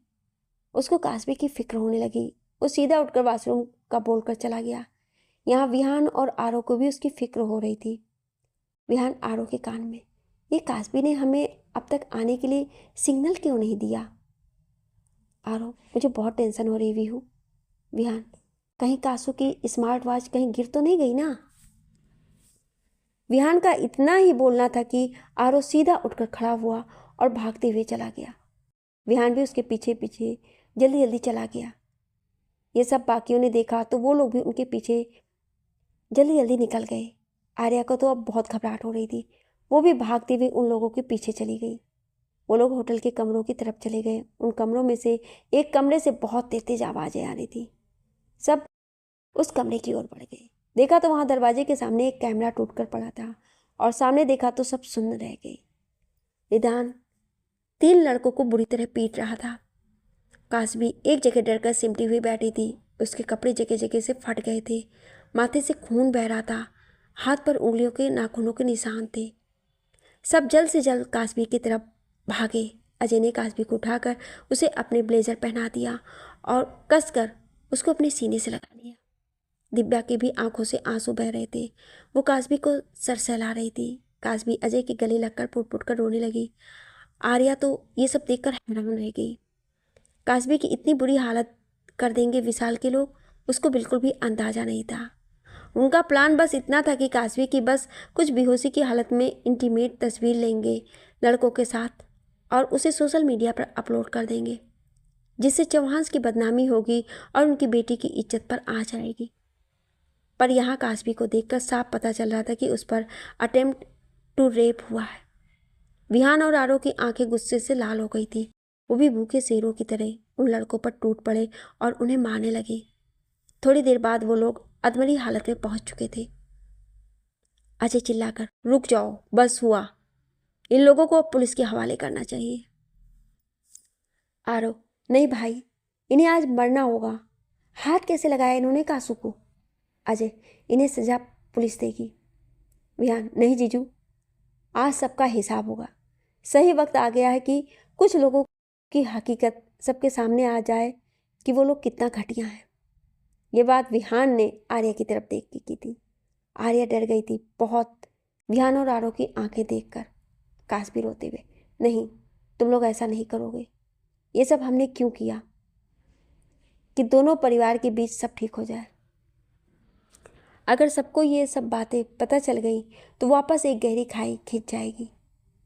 उसको कास्बी की फिक्र होने लगी। वो सीधा उठकर वॉशरूम का बोलकर चला गया। यहाँ विहान और आरो को भी उसकी फिक्र हो रही थी। विहान आरो के कान में, ये कास्बी ने हमें अब तक आने के लिए सिग्नल क्यों नहीं दिया? आरो, मुझे बहुत टेंशन हो रही विहू। विहान, कहीं कासू की स्मार्ट वॉच कहीं गिर तो नहीं गई ना? विहान का इतना ही बोलना था कि आरो सीधा उठकर खड़ा हुआ और भागते हुए चला गया। विहान भी उसके पीछे पीछे जल्दी जल्दी चला गया। ये सब बाकियों ने देखा तो वो लोग भी उनके पीछे जल्दी जल्दी निकल गए। आर्या को तो अब बहुत घबराहट हो रही थी। वो भी भागते हुए उन लोगों के पीछे चली गई। वो लोग होटल के कमरों की तरफ चले गए। उन कमरों में से एक कमरे से बहुत तेज तेज आवाज़ें आ रही थी। सब उस कमरे की ओर बढ़ गए। देखा तो वहाँ दरवाजे के सामने एक कैमरा टूटकर पड़ा था और सामने देखा तो सब सुन्न रह गए। रिदान 3 लड़कों को बुरी तरह पीट रहा था। कास्बी एक जगह डरकर सिमटी हुई बैठी थी। उसके कपड़े जगह जगह से फट गए थे। माथे से खून बह रहा था। हाथ पर उंगलियों के नाखूनों के निशान थे। सब जल्द से जल्द कास्बी की तरफ भागे। अजय ने कास्बी को उठाकर उसे अपने ब्लेजर पहना दिया और कसकर उसको अपने सीने से लगा लिया। दिव्या की भी आंखों से आंसू बह रहे थे। वो कास्बी को सरसला रही थी। कास्बी अजय के गले लगकर पुट पुट कर रोने लगी। आर्या तो ये सब देखकर हैरान रह गई। कास्बी की इतनी बुरी हालत कर देंगे विशाल के लोग, उसको बिल्कुल भी अंदाजा नहीं था। उनका प्लान बस इतना था कि कास्बी की बस कुछ बेहोशी की हालत में इंटीमेट तस्वीर लेंगे लड़कों के साथ और उसे सोशल मीडिया पर अपलोड कर देंगे, जिससे चौहान की बदनामी होगी और उनकी बेटी की इज्जत पर आँच आएगी। पर यहाँ कास्बी को देखकर साफ पता चल रहा था कि उस पर अटेम्प्ट टू रेप हुआ है। विहान और आरो की आंखें गुस्से से लाल हो गई थी। वो भी भूखे शेरों की तरह उन लड़कों पर टूट पड़े और उन्हें मारने लगे। थोड़ी देर बाद वो लोग अधमरी हालत में पहुंच चुके थे। अजय चिल्लाकर, रुक जाओ, बस हुआ, इन लोगों को अब पुलिस के हवाले करना चाहिए। आरो, नहीं भाई, इन्हें आज मरना होगा। हाथ कैसे लगाया इन्होंने कासू को? अजय, इन्हें सजा पुलिस देगी। विहान, नहीं जीजू, आज सबका हिसाब होगा। सही वक्त आ गया है कि कुछ लोगों की हकीकत सबके सामने आ जाए कि वो लोग कितना घटिया हैं। ये बात विहान ने आर्या की तरफ देख के की थी। आर्या डर गई थी बहुत, विहान और आरो की आंखें देखकर। कास्बी रोते हुए, नहीं, तुम लोग ऐसा नहीं करोगे। ये सब हमने क्यों किया? कि दोनों परिवार के बीच सब ठीक हो जाए। अगर सबको ये सब बातें पता चल गई तो वापस एक गहरी खाई खिंच जाएगी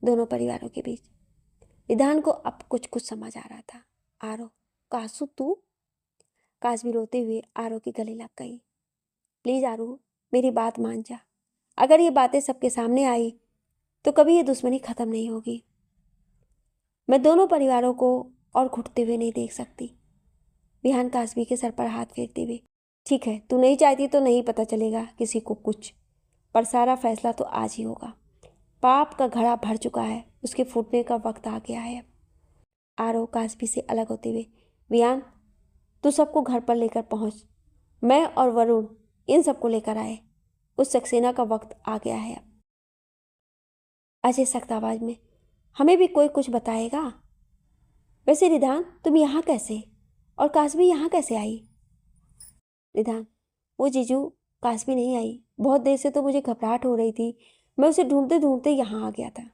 दोनों परिवारों के बीच। विधान को अब कुछ कुछ समझ आ रहा था। आरो, कासू तू? काश भी रोते हुए आरो के गले लग गई। प्लीज आरू, मेरी बात मान जा। अगर ये बातें सबके सामने आई तो कभी ये दुश्मनी खत्म नहीं होगी। मैं दोनों परिवारों को और घुटते हुए नहीं देख सकती। विहान कासवी के सर पर हाथ फेरते हुए, ठीक है, तू नहीं चाहती तो नहीं पता चलेगा किसी को कुछ, पर सारा फैसला तो आज ही होगा। पाप का घड़ा भर चुका है, उसके फूटने का वक्त आ गया है अब। आरो कासवी से अलग होते हुए, विहान तू सबको घर पर लेकर पहुंच। मैं और वरुण इन सबको लेकर आए। उस सक्सेना का वक्त आ गया है अब। अजय सख्त आवाज में, हमें भी कोई कुछ बताएगा? वैसे रिधान, तुम यहाँ कैसे? और कासवी यहाँ कैसे आई? रिधान, वो जीजू, कासवी नहीं आई। बहुत देर से तो मुझे घबराहट हो रही थी। मैं उसे ढूंढते ढूंढते यहाँ आ गया था।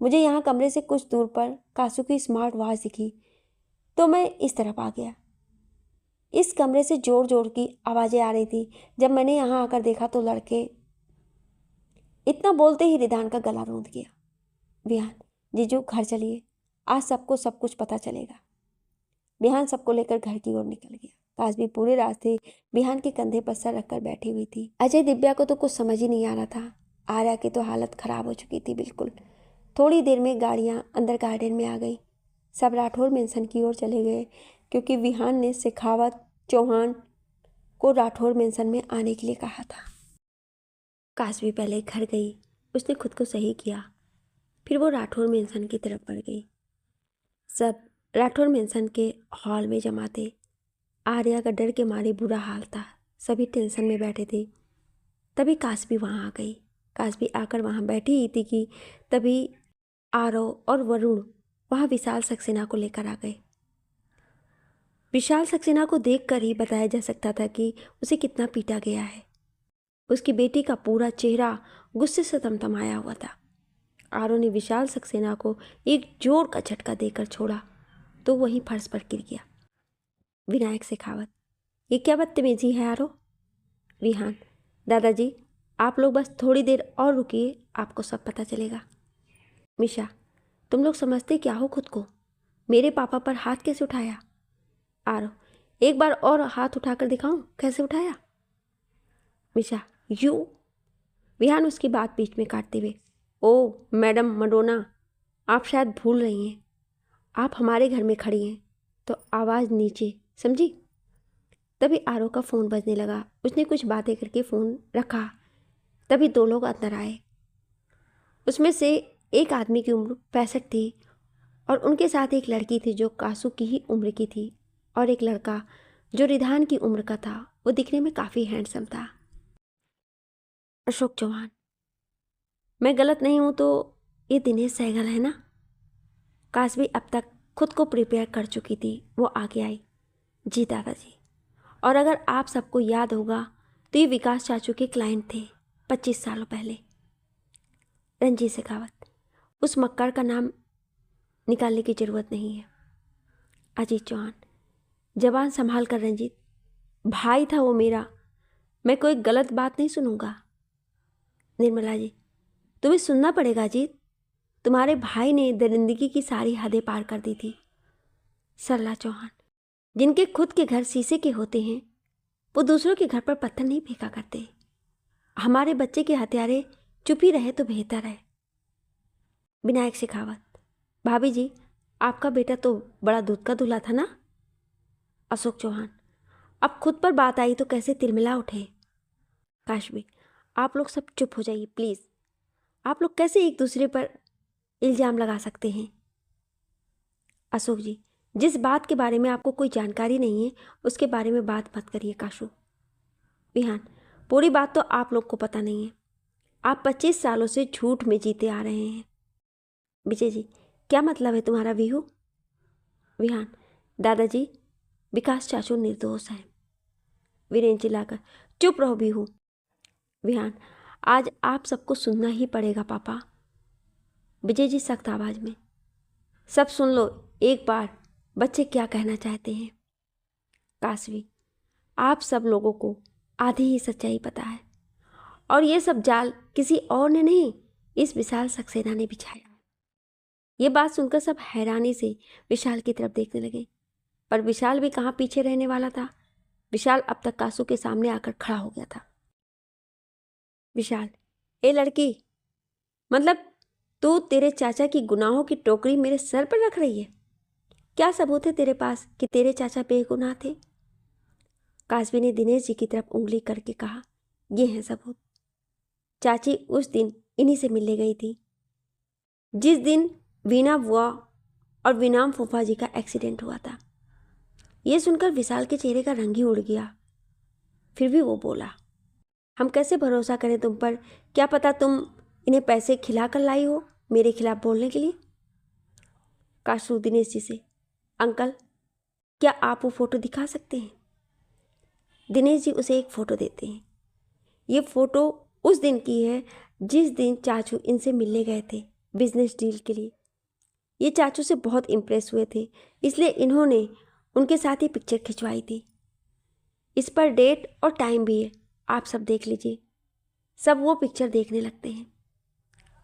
मुझे यहाँ कमरे से कुछ दूर पर कासू की स्मार्ट वॉच दिखी तो मैं इस तरफ आ गया। इस कमरे से जोर जोर की आवाज़ें आ रही थी। जब मैंने यहाँ आकर देखा तो लड़के। इतना बोलते ही रिधान का गला रूंध गया। विहान, जीजू घर चलिए, आज सबको सब कुछ पता चलेगा। विहान सबको लेकर घर की ओर निकल गया। कासवी पूरे रास्ते विहान के कंधे पर सर रखकर बैठी हुई थी। अजय दिव्या को तो कुछ समझ ही नहीं आ रहा था। आर्या की तो हालत खराब हो चुकी थी बिल्कुल। थोड़ी देर में गाड़ियां अंदर गार्डन में आ गई। सब राठौर मेंशन की ओर चले गए क्योंकि विहान ने शेखावत चौहान को राठौर मेंशन में आने के लिए कहा था। कासवी पहले घर गई। उसने खुद को सही किया, फिर वो राठौर मेंशन की तरफ बढ़ गई। सब राठौर मेंशन के हॉल में जमा थे। आर्या का डर के मारे बुरा हाल था। सभी टेंशन में बैठे थे। तभी कासवी वहाँ आ गई। कासवी आकर वहाँ बैठी ही थी कि तभी आरव और वरुण वहाँ विशाल सक्सेना को लेकर आ गए। विशाल सक्सेना को देखकर ही बताया जा सकता था कि उसे कितना पीटा गया है। उसकी बेटी का पूरा चेहरा गुस्से से तमतमाया हुआ था। आरव ने विशाल सक्सेना को एक जोर का झटका देकर छोड़ा तो वहीं फर्श पर गिर गया। विनायक शेखावत, ये क्या बदतमीजी है आरव? विहान, दादाजी आप लोग बस थोड़ी देर और रुकिए, आपको सब पता चलेगा। मिशा, तुम लोग समझते क्या हो खुद को? मेरे पापा पर हाथ कैसे उठाया? आरव, एक बार और हाथ उठाकर दिखाऊं कैसे उठाया? मिशा, यू? विहान उसकी बात बीच में काटते हुए, ओ मैडम मडोना, आप शायद भूल रही हैं। आप हमारे घर में खड़ी हैं तो आवाज़ नीचे, समझी? तभी आरव का फ़ोन बजने लगा। उसने कुछ बातें करके फ़ोन रखा। तभी दो लोग अंदर आए। उसमें से एक आदमी की उम्र 65 थी और उनके साथ एक लड़की थी जो कासू की ही उम्र की थी, और एक लड़का जो रिधान की उम्र का था। वो दिखने में काफ़ी हैंडसम था। अशोक चौहान, मैं गलत नहीं हूँ तो ये दिनेश सहगल है ना? कासवी अब तक खुद को प्रिपेयर कर चुकी थी। वो आगे आई, जी दादाजी। और अगर आप सबको याद होगा तो ये विकास चाचू के क्लाइंट थे 25 सालों पहले। रंजीत शेखावत, उस मक्कार का नाम निकालने की ज़रूरत नहीं है। अजीत चौहान, जबान संभाल कर रंजीत, भाई था वो मेरा, मैं कोई गलत बात नहीं सुनूंगा। निर्मला जी, तुम्हें सुनना पड़ेगा अजीत, तुम्हारे भाई ने दरिंदगी की सारी हदें पार कर दी थी। सरला चौहान, जिनके खुद के घर शीशे के होते हैं वो दूसरों के घर पर पत्थर नहीं फेंका करते। हमारे बच्चे के हत्यारे चुप ही रहे तो बेहतर है। विनायक शेखावत, भाभी जी आपका बेटा तो बड़ा दूध का दूल्हा था ना? अशोक चौहान, अब खुद पर बात आई तो कैसे तिलमिला उठे। काशवी, आप लोग सब चुप हो जाइए प्लीज़। आप लोग कैसे एक दूसरे पर इल्ज़ाम लगा सकते हैं? अशोक जी, जिस बात के बारे में आपको कोई जानकारी नहीं है उसके बारे में बात मत करिए काशू। विहान, पूरी बात तो आप लोग को पता नहीं है। आप 25 सालों से झूठ में जीते आ रहे हैं। विजय जी, क्या मतलब है तुम्हारा विहू? विहान, दादाजी विकास चाचू निर्दोष हैं। वीरेंद्र चिल्लाकर, चुप रहो बिहू। विहान, आज आप सबको सुनना ही पड़ेगा पापा। विजय जी सख्त आवाज में, सब सुन लो एक बार, बच्चे क्या कहना चाहते हैं। काशवी, आप सब लोगों को आधी ही सच्चाई पता है, और ये सब जाल किसी और ने नहीं, इस विशाल सक्सेना ने बिछाया। ये बात सुनकर सब हैरानी से विशाल की तरफ देखने लगे, पर विशाल भी कहाँ पीछे रहने वाला था। विशाल अब तक कासू के सामने आकर खड़ा हो गया था। विशाल, ए लड़की, मतलब तू तेरे चाचा की गुनाहों की टोकरी मेरे सर पर रख रही है? क्या सबूत है तेरे पास कि तेरे चाचा बेगुनाह थे? काशवी ने दिनेश जी की तरफ उंगली करके कहा, ये हैं सबूत। चाची उस दिन इन्हीं से मिलने गई थी जिस दिन वीना बुआ और विनाम फूफा जी का एक्सीडेंट हुआ था। यह सुनकर विशाल के चेहरे का रंग ही उड़ गया। फिर भी वो बोला, हम कैसे भरोसा करें तुम पर? क्या पता तुम इन्हें पैसे खिला कर लाई हो मेरे खिलाफ बोलने के लिए। काशू दिनेश जी से, अंकल क्या आप वो फोटो दिखा सकते हैं? दिनेश जी उसे एक फ़ोटो देते हैं। ये फ़ोटो उस दिन की है जिस दिन चाचू इनसे मिलने गए थे बिजनेस डील के लिए। ये चाचू से बहुत इम्प्रेस हुए थे, इसलिए इन्होंने उनके साथ ही पिक्चर खिंचवाई थी। इस पर डेट और टाइम भी है, आप सब देख लीजिए। सब वो पिक्चर देखने लगते हैं।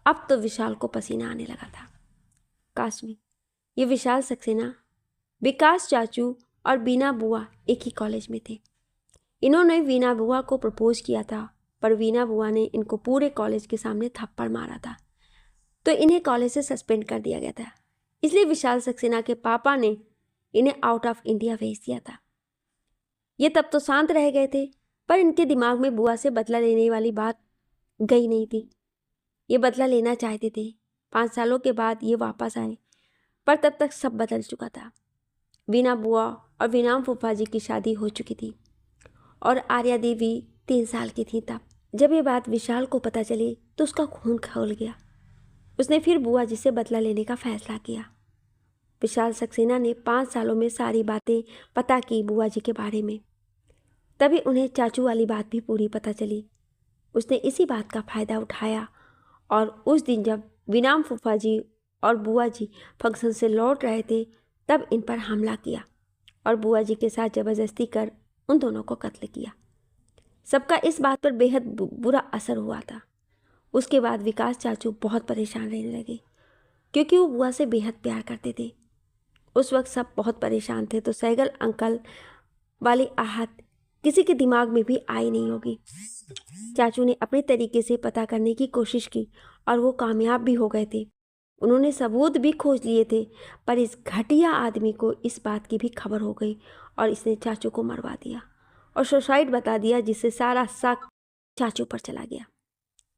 अब तो विशाल को पसीना आने लगा था। काशवी, ये विशाल सक्सेना, विकास चाचू और बीना बुआ एक ही कॉलेज में थे। इन्होंने वीना बुआ को प्रपोज किया था, पर वीना बुआ ने इनको पूरे कॉलेज के सामने थप्पड़ मारा था, तो इन्हें कॉलेज से सस्पेंड कर दिया गया था। इसलिए विशाल सक्सेना के पापा ने इन्हें आउट ऑफ इंडिया भेज दिया था। ये तब तो शांत रह गए थे, पर इनके दिमाग में बुआ से बदला लेने वाली बात गई नहीं थी। ये बदला लेना चाहते थे। 5 सालों के बाद ये वापस आए, पर तब तक सब बदल चुका था। वीना बुआ और विनाम फूफा जी की शादी हो चुकी थी और आर्या देवी 3 साल की थी तब। जब ये बात विशाल को पता चली तो उसका खून खौल गया। उसने फिर बुआ जी से बदला लेने का फैसला किया। विशाल सक्सेना ने 5 सालों में सारी बातें पता की बुआ जी के बारे में। तभी उन्हें चाचू वाली बात भी पूरी पता चली। उसने इसी बात का फ़ायदा उठाया और उस दिन जब विनाम फूफा जी और बुआ जी फंक्शन से लौट रहे थे तब इन पर हमला किया और बुआ जी के साथ ज़बरदस्ती कर उन दोनों को कत्ल किया। सबका इस बात पर बेहद बुरा असर हुआ था। उसके बाद विकास चाचू बहुत परेशान रहने लगे क्योंकि वो बुआ से बेहद प्यार करते थे। उस वक्त सब बहुत परेशान थे, तो सहगल अंकल वाली आहत किसी के दिमाग में भी आई नहीं होगी। चाचू ने अपने तरीके से पता करने की कोशिश की और वो कामयाब भी हो गए थे। उन्होंने सबूत भी खोज लिए थे, पर इस घटिया आदमी को इस बात की भी खबर हो गई और इसने चाचू को मरवा दिया और सुसाइड बता दिया, जिससे सारा शक चाचू पर चला गया।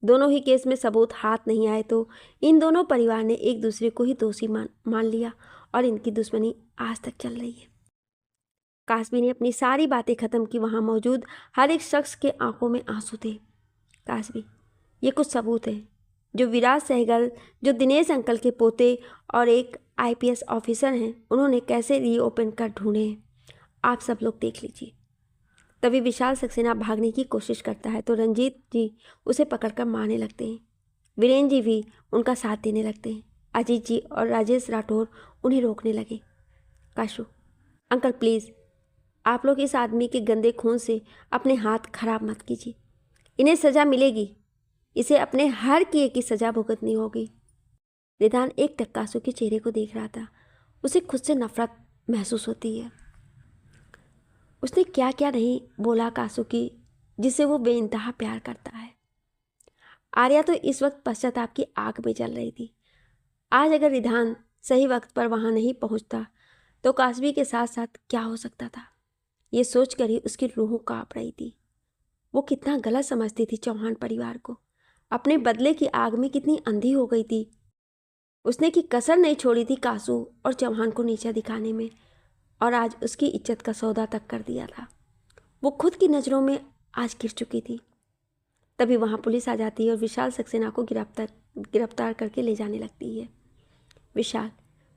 दोनों ही केस में सबूत हाथ नहीं आए तो इन दोनों परिवार ने एक दूसरे को ही दोषी मान लिया और इनकी दुश्मनी आज तक चल रही है। काशवी ने अपनी सारी बातें ख़त्म की। वहाँ मौजूद हर एक शख्स के आंखों में आंसू थे। काशवी, ये कुछ सबूत है जो विराज सहगल, जो दिनेश अंकल के पोते और एक IPS ऑफिसर हैं, उन्होंने कैसे रीओपन कर ढूंढे हैं। आप सब लोग देख लीजिए। तभी विशाल सक्सेना भागने की कोशिश करता है तो रंजीत जी उसे पकड़कर मारने लगते हैं। वीरेंद्र जी भी उनका साथ देने लगते हैं। अजीत जी और राजेश राठौर उन्हें रोकने लगे। काशू, अंकल प्लीज़, आप लोग इस आदमी के गंदे खून से अपने हाथ खराब मत कीजिए। इन्हें सज़ा मिलेगी, इसे अपने हर किए की सज़ा भुगतनी होगी। रिधान एक टक कासू के चेहरे को देख रहा था। उसे खुद से नफरत महसूस होती है। उसने क्या क्या नहीं बोला कासू की, जिसे वो बेइंतहा प्यार करता है। आर्या तो इस वक्त पश्चाताप की आग में जल रही थी। आज अगर रिधान सही वक्त पर वहाँ नहीं पहुँचता तो काशवी के साथ साथ क्या हो सकता था, ये सोचकर ही उसकी रूह काँप रही थी। वो कितना गलत समझती थी चौहान परिवार को, अपने बदले की आग में कितनी अंधी हो गई थी। उसने की कसर नहीं छोड़ी थी कासू और चौहान को नीचा दिखाने में, और आज उसकी इज्जत का सौदा तक कर दिया था। वो खुद की नज़रों में आज गिर चुकी थी। तभी वहाँ पुलिस आ जाती है और विशाल सक्सेना को गिरफ्तार करके ले जाने लगती है। विशाल,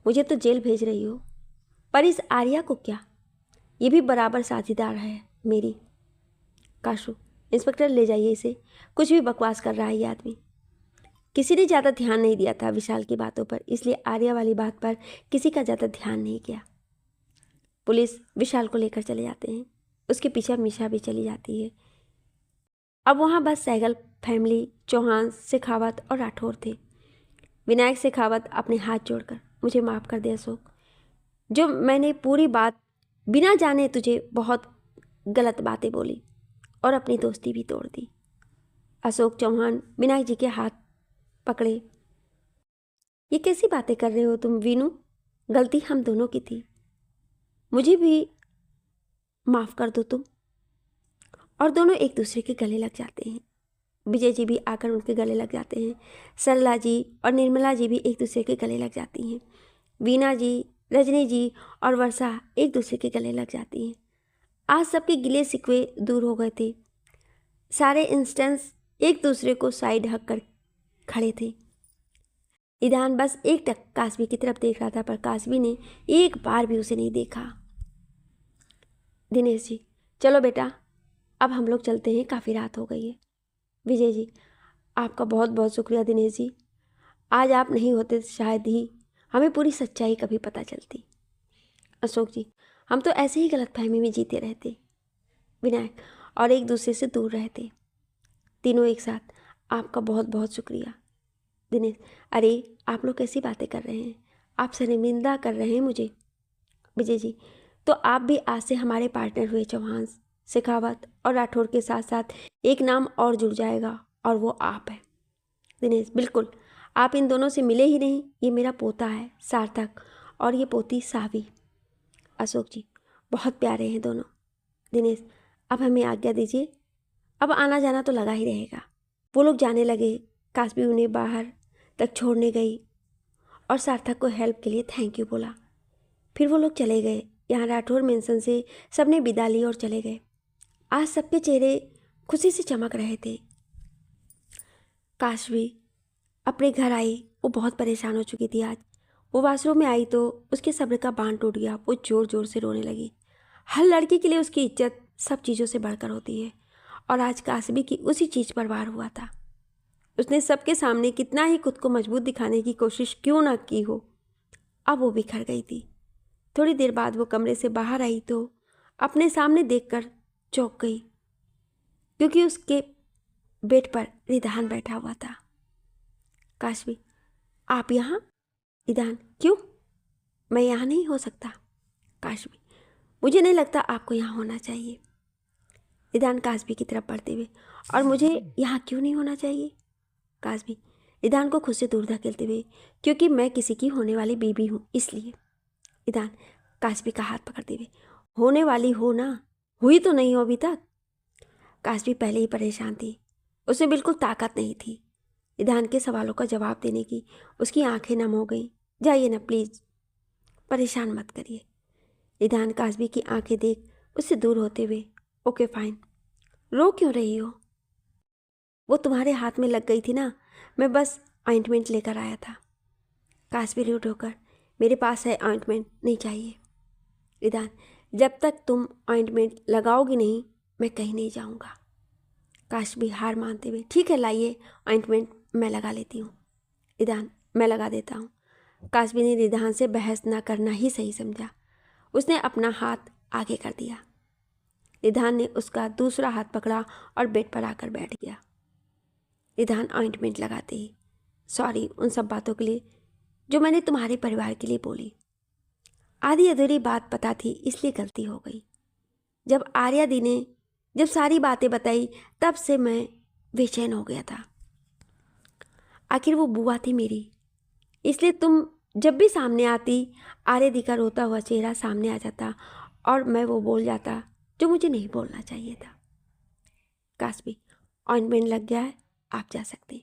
मुझे तो जेल भेज रही हो, पर इस आर्या को क्या? ये भी बराबर साझीदार है मेरी। काशू, इंस्पेक्टर ले जाइए इसे, कुछ भी बकवास कर रहा है ये आदमी। किसी ने ज़्यादा ध्यान नहीं दिया था विशाल की बातों पर, इसलिए आर्या वाली बात पर किसी का ज़्यादा ध्यान नहीं किया। पुलिस विशाल को लेकर चले जाते हैं, उसके पीछे मिशा भी चली जाती है। अब वहाँ बस सहगल फैमिली, चौहान, शेखावत और राठौर थे। विनायक शेखावत अपने हाथ जोड़कर, मुझे माफ़ कर दे अशोक, जो मैंने पूरी बात बिना जाने तुझे बहुत गलत बातें बोली और अपनी दोस्ती भी तोड़ दी। अशोक चौहान विनायक जी के हाथ पकड़े। ये कैसी बातें कर रहे हो तुम वीनू? गलती हम दोनों की थी, मुझे भी माफ़ कर दो तुम। और दोनों एक दूसरे के गले लग जाते हैं। विजय जी भी आकर उनके गले लग जाते हैं। सरला जी और निर्मला जी भी एक दूसरे के गले लग जाती हैं। वीना जी, रजनी जी और वर्षा एक दूसरे के गले लग जाती हैं। आज सबके गिले शिकवे दूर हो गए थे। सारे इंस्टेंस एक दूसरे को साइड हक कर खड़े थे। ईदान बस एक टक कासवी की तरफ देख रहा था, पर कासवी ने एक बार भी उसे नहीं देखा। दिनेश जी, चलो बेटा, अब हम लोग चलते हैं, काफ़ी रात हो गई है। विजय जी, आपका बहुत बहुत शुक्रिया दिनेश जी, आज आप नहीं होते तो शायद ही हमें पूरी सच्चाई कभी पता चलती। अशोक जी, हम तो ऐसे ही गलतफहमी में जीते रहते विनायक, और एक दूसरे से दूर रहते। तीनों एक साथ, आपका बहुत बहुत शुक्रिया। दिनेश, अरे आप लोग कैसी बातें कर रहे हैं, आप शर्मिंदा कर रहे हैं मुझे। विजय जी, तो आप भी आज से हमारे पार्टनर हुए। चौहान, शेखावत और राठौर के साथ साथ एक नाम और जुड़ जाएगा और वो आप हैं। दिनेश, बिल्कुल, आप इन दोनों से मिले ही नहीं। ये मेरा पोता है सार्थक और ये पोती सावी। अशोक जी, बहुत प्यारे हैं दोनों। दिनेश, अब हमें आज्ञा दीजिए, अब आना जाना तो लगा ही रहेगा। वो लोग जाने लगे। कासवी उन्हें बाहर तक छोड़ने गई और सार्थक को हेल्प के लिए थैंक यू बोला। फिर वो लोग चले गए। यहाँ राठौर मेंशन से सबने विदा ली और चले गए। आज सबके चेहरे खुशी से चमक रहे थे। काशवी अपने घर आई, वो बहुत परेशान हो चुकी थी। आज वो वॉशरूम में आई तो उसके सब्र का बांध टूट गया। वो ज़ोर ज़ोर से रोने लगी। हर लड़की के लिए उसकी इज्जत सब चीज़ों से बढ़कर होती है, और आज काशवी की उसी चीज़ पर वार हुआ था। उसने सबके सामने कितना ही खुद को मजबूत दिखाने की कोशिश क्यों ना की हो, अब वो बिखर गई थी। थोड़ी देर बाद वो कमरे से बाहर आई तो अपने सामने देखकर चौंक गई, क्योंकि उसके बेड पर रिधान बैठा हुआ था। काशवी, आप यहाँ? रिधान, क्यों? मैं यहाँ नहीं हो सकता। काशवी, मुझे नहीं लगता आपको यहाँ होना चाहिए। रिधान काशवी की तरफ बढ़ते हुए, और मुझे यहाँ क्यों नहीं होना चाहिए? काशवी रिधान को खुद से दूर धकेलते हुए, क्योंकि मैं किसी की होने वाली बीबी हूँ, इसलिए। रिधान काशवी का हाथ पकड़ते हुए, होने वाली हो ना, हुई तो नहीं हो अभी तक। काशवी पहले ही परेशान थी, उसमें बिल्कुल ताकत नहीं थी रिधान के सवालों का जवाब देने की। उसकी आंखें नम हो गईं। जाइए ना प्लीज़, परेशान मत करिए। रिधान काशवी की आंखें देख उससे दूर होते हुए, ओके फाइन, रो क्यों रही हो? वो तुम्हारे हाथ में लग गई थी ना, मैं बस ऑइंटमेंट लेकर आया था। काशवी रूठ होकर, मेरे पास है ऑइंटमेंट, नहीं चाहिए। रिधान, जब तक तुम ऑइंटमेंट लगाओगी नहीं, मैं कहीं नहीं जाऊंगा। काशवी हार मानते हुए, ठीक है लाइए ऑइंटमेंट, मैं लगा लेती हूँ। रिधान, मैं लगा देता हूँ। काशवी ने रिधान से बहस न करना ही सही समझा। उसने अपना हाथ आगे कर दिया। रिधान ने उसका दूसरा हाथ पकड़ा और बेड पर आकर बैठ गया। रिधान ऑइंटमेंट लगाते ही, सॉरी उन सब बातों के लिए जो मैंने तुम्हारे परिवार के लिए बोली। आधी अधूरी बात पता थी, इसलिए गलती हो गई। जब आर्या दी ने जब सारी बातें बताई, तब से मैं बेचैन हो गया था। आखिर वो बुआ थी मेरी, इसलिए तुम जब भी सामने आती, आर्या दी का रोता हुआ चेहरा सामने आ जाता और मैं वो बोल जाता जो मुझे नहीं बोलना चाहिए था। काशवी, ऑइंटमेंट लग गया है, आप जा सकते।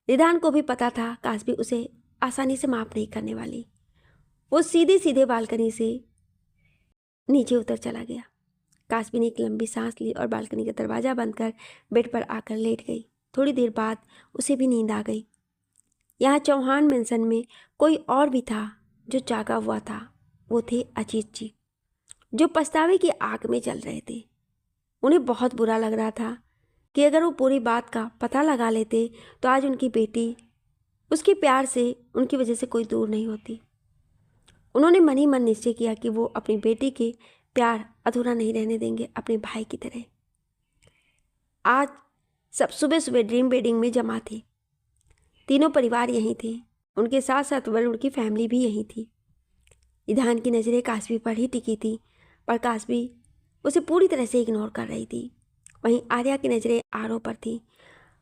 रिधान को भी पता था काशवी उसे आसानी से माफ़ नहीं करने वाली। वो सीधे सीधे बालकनी से नीचे उतर चला गया। काशवी ने एक लंबी सांस ली और बालकनी का दरवाज़ा बंद कर बेड पर आकर लेट गई। थोड़ी देर बाद उसे भी नींद आ गई। यहाँ चौहान मेंशन में कोई और भी था जो जागा हुआ था। वो थे अजीत जी, जो पछतावे की आग में जल रहे थे। उन्हें बहुत बुरा लग रहा था कि अगर वो पूरी बात का पता लगा लेते तो आज उनकी बेटी उसके प्यार से, उनकी वजह से कोई दूर नहीं होती। उन्होंने मन ही मन निश्चय किया कि वो अपनी बेटी के प्यार अधूरा नहीं रहने देंगे, अपने भाई की तरह। आज सब सुबह सुबह ड्रीम वेडिंग में जमा थे। तीनों परिवार यहीं थे, उनके साथ साथ वरुण की फैमिली भी यहीं थी। ईधान की नज़रें काशवी पर ही टिकी थी, पर काशवी उसे पूरी तरह से इग्नोर कर रही थी। वहीं आर्या की नज़रें आरव पर थी,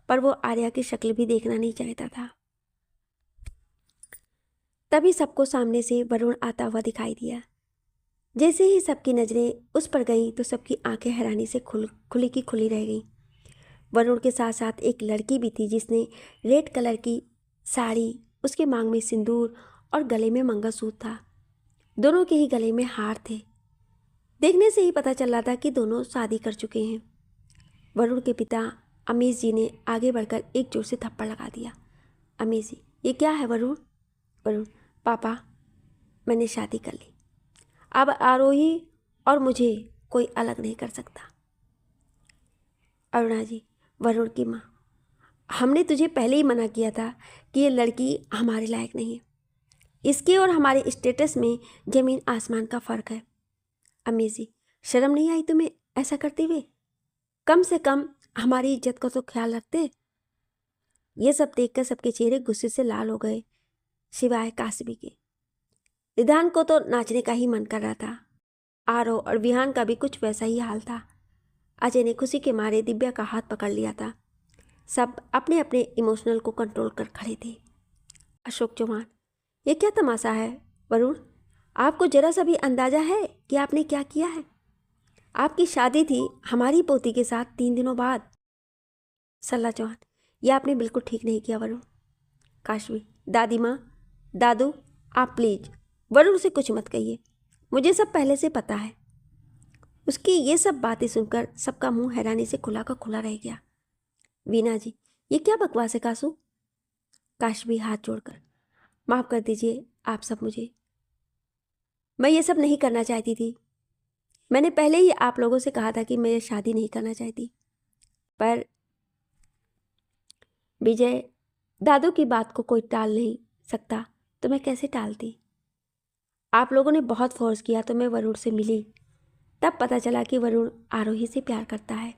पर वो आर्या की शक्ल भी देखना नहीं चाहता था। तभी सबको सामने से वरुण आता हुआ दिखाई दिया। जैसे ही सबकी नज़रें उस पर गईं तो सबकी आंखें हैरानी से खुली की खुली रह गईं। वरुण के साथ साथ एक लड़की भी थी जिसने रेड कलर की साड़ी, उसके मांग में सिंदूर और गले में मंगलसूत्र था। दोनों के ही गले में हार थे। देखने से ही पता चल रहा था कि दोनों शादी कर चुके हैं। वरुण के पिता अमीश जी ने आगे बढ़कर एक जोर से थप्पड़ लगा दिया। अमीश जी, ये क्या है वरुण? वरुण, पापा मैंने शादी कर ली, अब आरोही और मुझे कोई अलग नहीं कर सकता। अरुणा जी, वरुण की माँ, हमने तुझे पहले ही मना किया था कि ये लड़की हमारे लायक नहीं है। इसके और हमारे स्टेटस में ज़मीन आसमान का फ़र्क है। अम्मी जी, शर्म नहीं आई तुम्हें ऐसा करते हुए? कम से कम हमारी इज्जत का तो ख्याल रखते। ये सब देखकर सबके चेहरे गुस्से से लाल हो गए, सिवाय काशवी के। ईधान को तो नाचने का ही मन कर रहा था। आरव और विहान का भी कुछ वैसा ही हाल था। अजय ने खुशी के मारे दिव्या का हाथ पकड़ लिया था। सब अपने अपने इमोशनल को कंट्रोल कर खड़े थे। अशोक चौहान, ये क्या तमाशा है? वरुण, आपको जरा सा भी अंदाजा है कि आपने क्या किया है? आपकी शादी थी हमारी पोती के साथ 3 दिनों बाद। सल्ला चौहान, यह आपने बिल्कुल ठीक नहीं किया वरुण। काशवी, दादी माँ, दादू, आप प्लीज वरुण से कुछ मत कहिए, मुझे सब पहले से पता है। उसकी ये सब बातें सुनकर सबका मुंह हैरानी से खुला का खुला रह गया। वीना जी, ये क्या बकवास है कासू? काशवी हाथ जोड़कर, माफ़ कर दीजिए आप सब मुझे, मैं ये सब नहीं करना चाहती थी। मैंने पहले ही आप लोगों से कहा था कि मैं शादी नहीं करना चाहती, पर विजय, दादू की बात को कोई टाल नहीं सकता तो मैं कैसे टालती? आप लोगों ने बहुत फोर्स किया तो मैं वरुण से मिली, तब पता चला कि वरुण आरोही से प्यार करता है।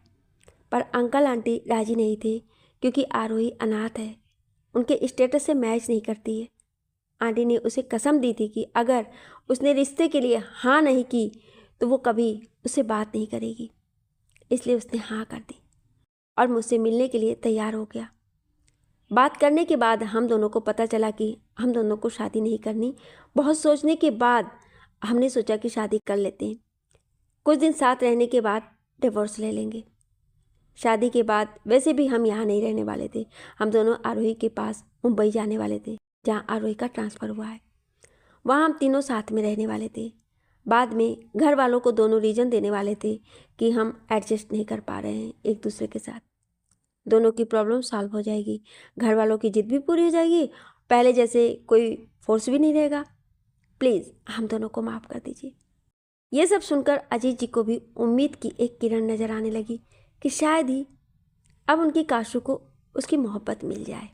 पर अंकल आंटी राजी नहीं थे क्योंकि आरोही अनाथ है, उनके स्टेटस से मैच नहीं करती है। आंटी ने उसे कसम दी थी कि अगर उसने रिश्ते के लिए हाँ नहीं की तो वो कभी उससे बात नहीं करेगी। इसलिए उसने हाँ कर दी और मुझसे मिलने के लिए तैयार हो गया। बात करने के बाद हम दोनों को पता चला कि हम दोनों को शादी नहीं करनी। बहुत सोचने के बाद हमने सोचा कि शादी कर लेते हैं। कुछ दिन साथ रहने के बाद डिवोर्स ले लेंगे। शादी के बाद वैसे भी हम यहाँ नहीं रहने वाले थे, हम दोनों आरोही के पास मुंबई जाने वाले थे, जहाँ आरोही का ट्रांसफ़र हुआ है। वहाँ हम तीनों साथ में रहने वाले थे। बाद में घर वालों को दोनों रीज़न देने वाले थे कि हम एडजस्ट नहीं कर पा रहे हैं एक दूसरे के साथ। दोनों की प्रॉब्लम सॉल्व हो जाएगी, घर वालों की जिद भी पूरी हो जाएगी, पहले जैसे कोई फोर्स भी नहीं रहेगा। प्लीज़ हम दोनों को माफ़ कर दीजिए। ये सब सुनकर अजीत जी को भी उम्मीद की एक किरण नज़र आने लगी कि शायद ही अब उनकी काशू को उसकी मोहब्बत मिल जाए।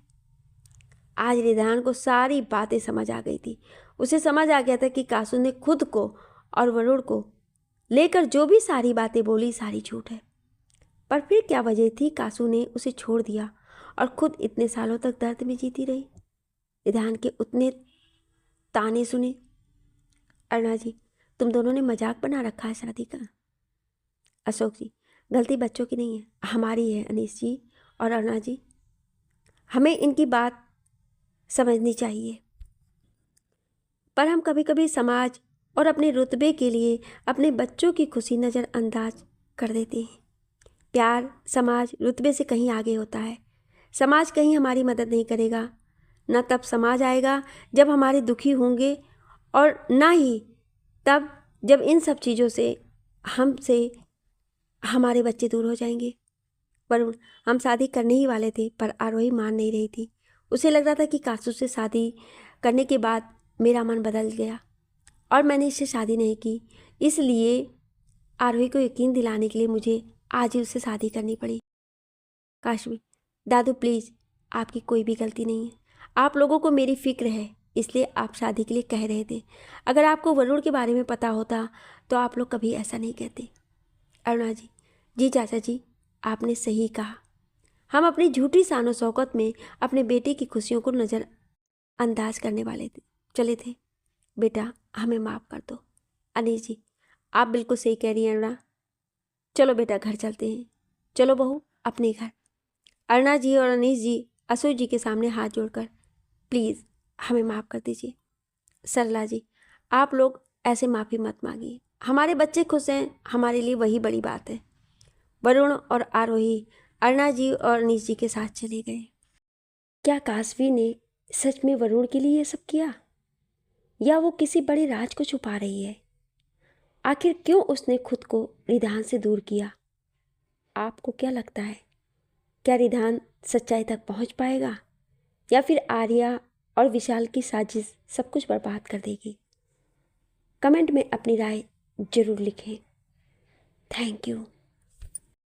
आज रिधान को सारी बातें समझ आ गई थी। उसे समझ आ गया था कि काशू ने खुद को और वरुण को लेकर जो भी सारी बातें बोली सारी झूठ है। पर फिर क्या वजह थी काशू ने उसे छोड़ दिया और खुद इतने सालों तक दर्द में जीती रही? रिधान के उतने ताने सुने। अरुणा जी, तुम दोनों ने मजाक बना रखा है शादी का। अशोक जी, गलती बच्चों की नहीं है, हमारी है अनीश जी और अरुणा जी, हमें इनकी बात समझनी चाहिए। पर हम कभी कभी समाज और अपने रुतबे के लिए अपने बच्चों की खुशी नज़रअंदाज कर देते हैं। प्यार समाज रुतबे से कहीं आगे होता है। समाज कहीं हमारी मदद नहीं करेगा, न तब समाज आएगा जब हमारे दुखी होंगे, और ना ही तब जब इन सब चीज़ों से हमसे हमारे बच्चे दूर हो जाएंगे। वरुण, हम शादी करने ही वाले थे पर आरोही मान नहीं रही थी। उसे लग रहा था कि काशू से शादी करने के बाद मेरा मन बदल गया और मैंने इससे शादी नहीं की। इसलिए आरोही को यकीन दिलाने के लिए मुझे आज ही उससे शादी करनी पड़ी। काशवी, दादू प्लीज़, आपकी कोई भी गलती नहीं है। आप लोगों को मेरी फ़िक्र है, इसलिए आप शादी के लिए कह रहे थे। अगर आपको वरुण के बारे में पता होता तो आप लोग कभी ऐसा नहीं कहते। अरुणा जी, जी चाचा जी, आपने सही कहा। हम अपनी झूठी शान शौकत में अपने बेटे की खुशियों को नज़रअंदाज करने वाले चले थे। बेटा, हमें माफ़ कर दो। अनीस जी, आप बिल्कुल सही कह रही हैं अरुणा। चलो बेटा, घर चलते हैं। चलो बहू, अपने घर। अरुणा जी और अनीस जी अशोक जी के सामने हाथ जोड़कर, प्लीज़ हमें माफ़ कर दीजिए। सरला जी, आप लोग ऐसे माफ़ी मत मांगिए। हमारे बच्चे खुश हैं, हमारे लिए वही बड़ी बात है। वरुण और आरोही अरुणा जी और अनीस जी के साथ चले गए। क्या काशवी ने सच में वरुण के लिए ये सब किया, या वो किसी बड़े राज को छुपा रही है? आखिर क्यों उसने खुद को रिधान से दूर किया? आपको क्या लगता है, क्या रिधान सच्चाई तक पहुंच पाएगा, या फिर आर्या और विशाल की साजिश सब कुछ बर्बाद कर देगी? कमेंट में अपनी राय जरूर लिखें। Thank you.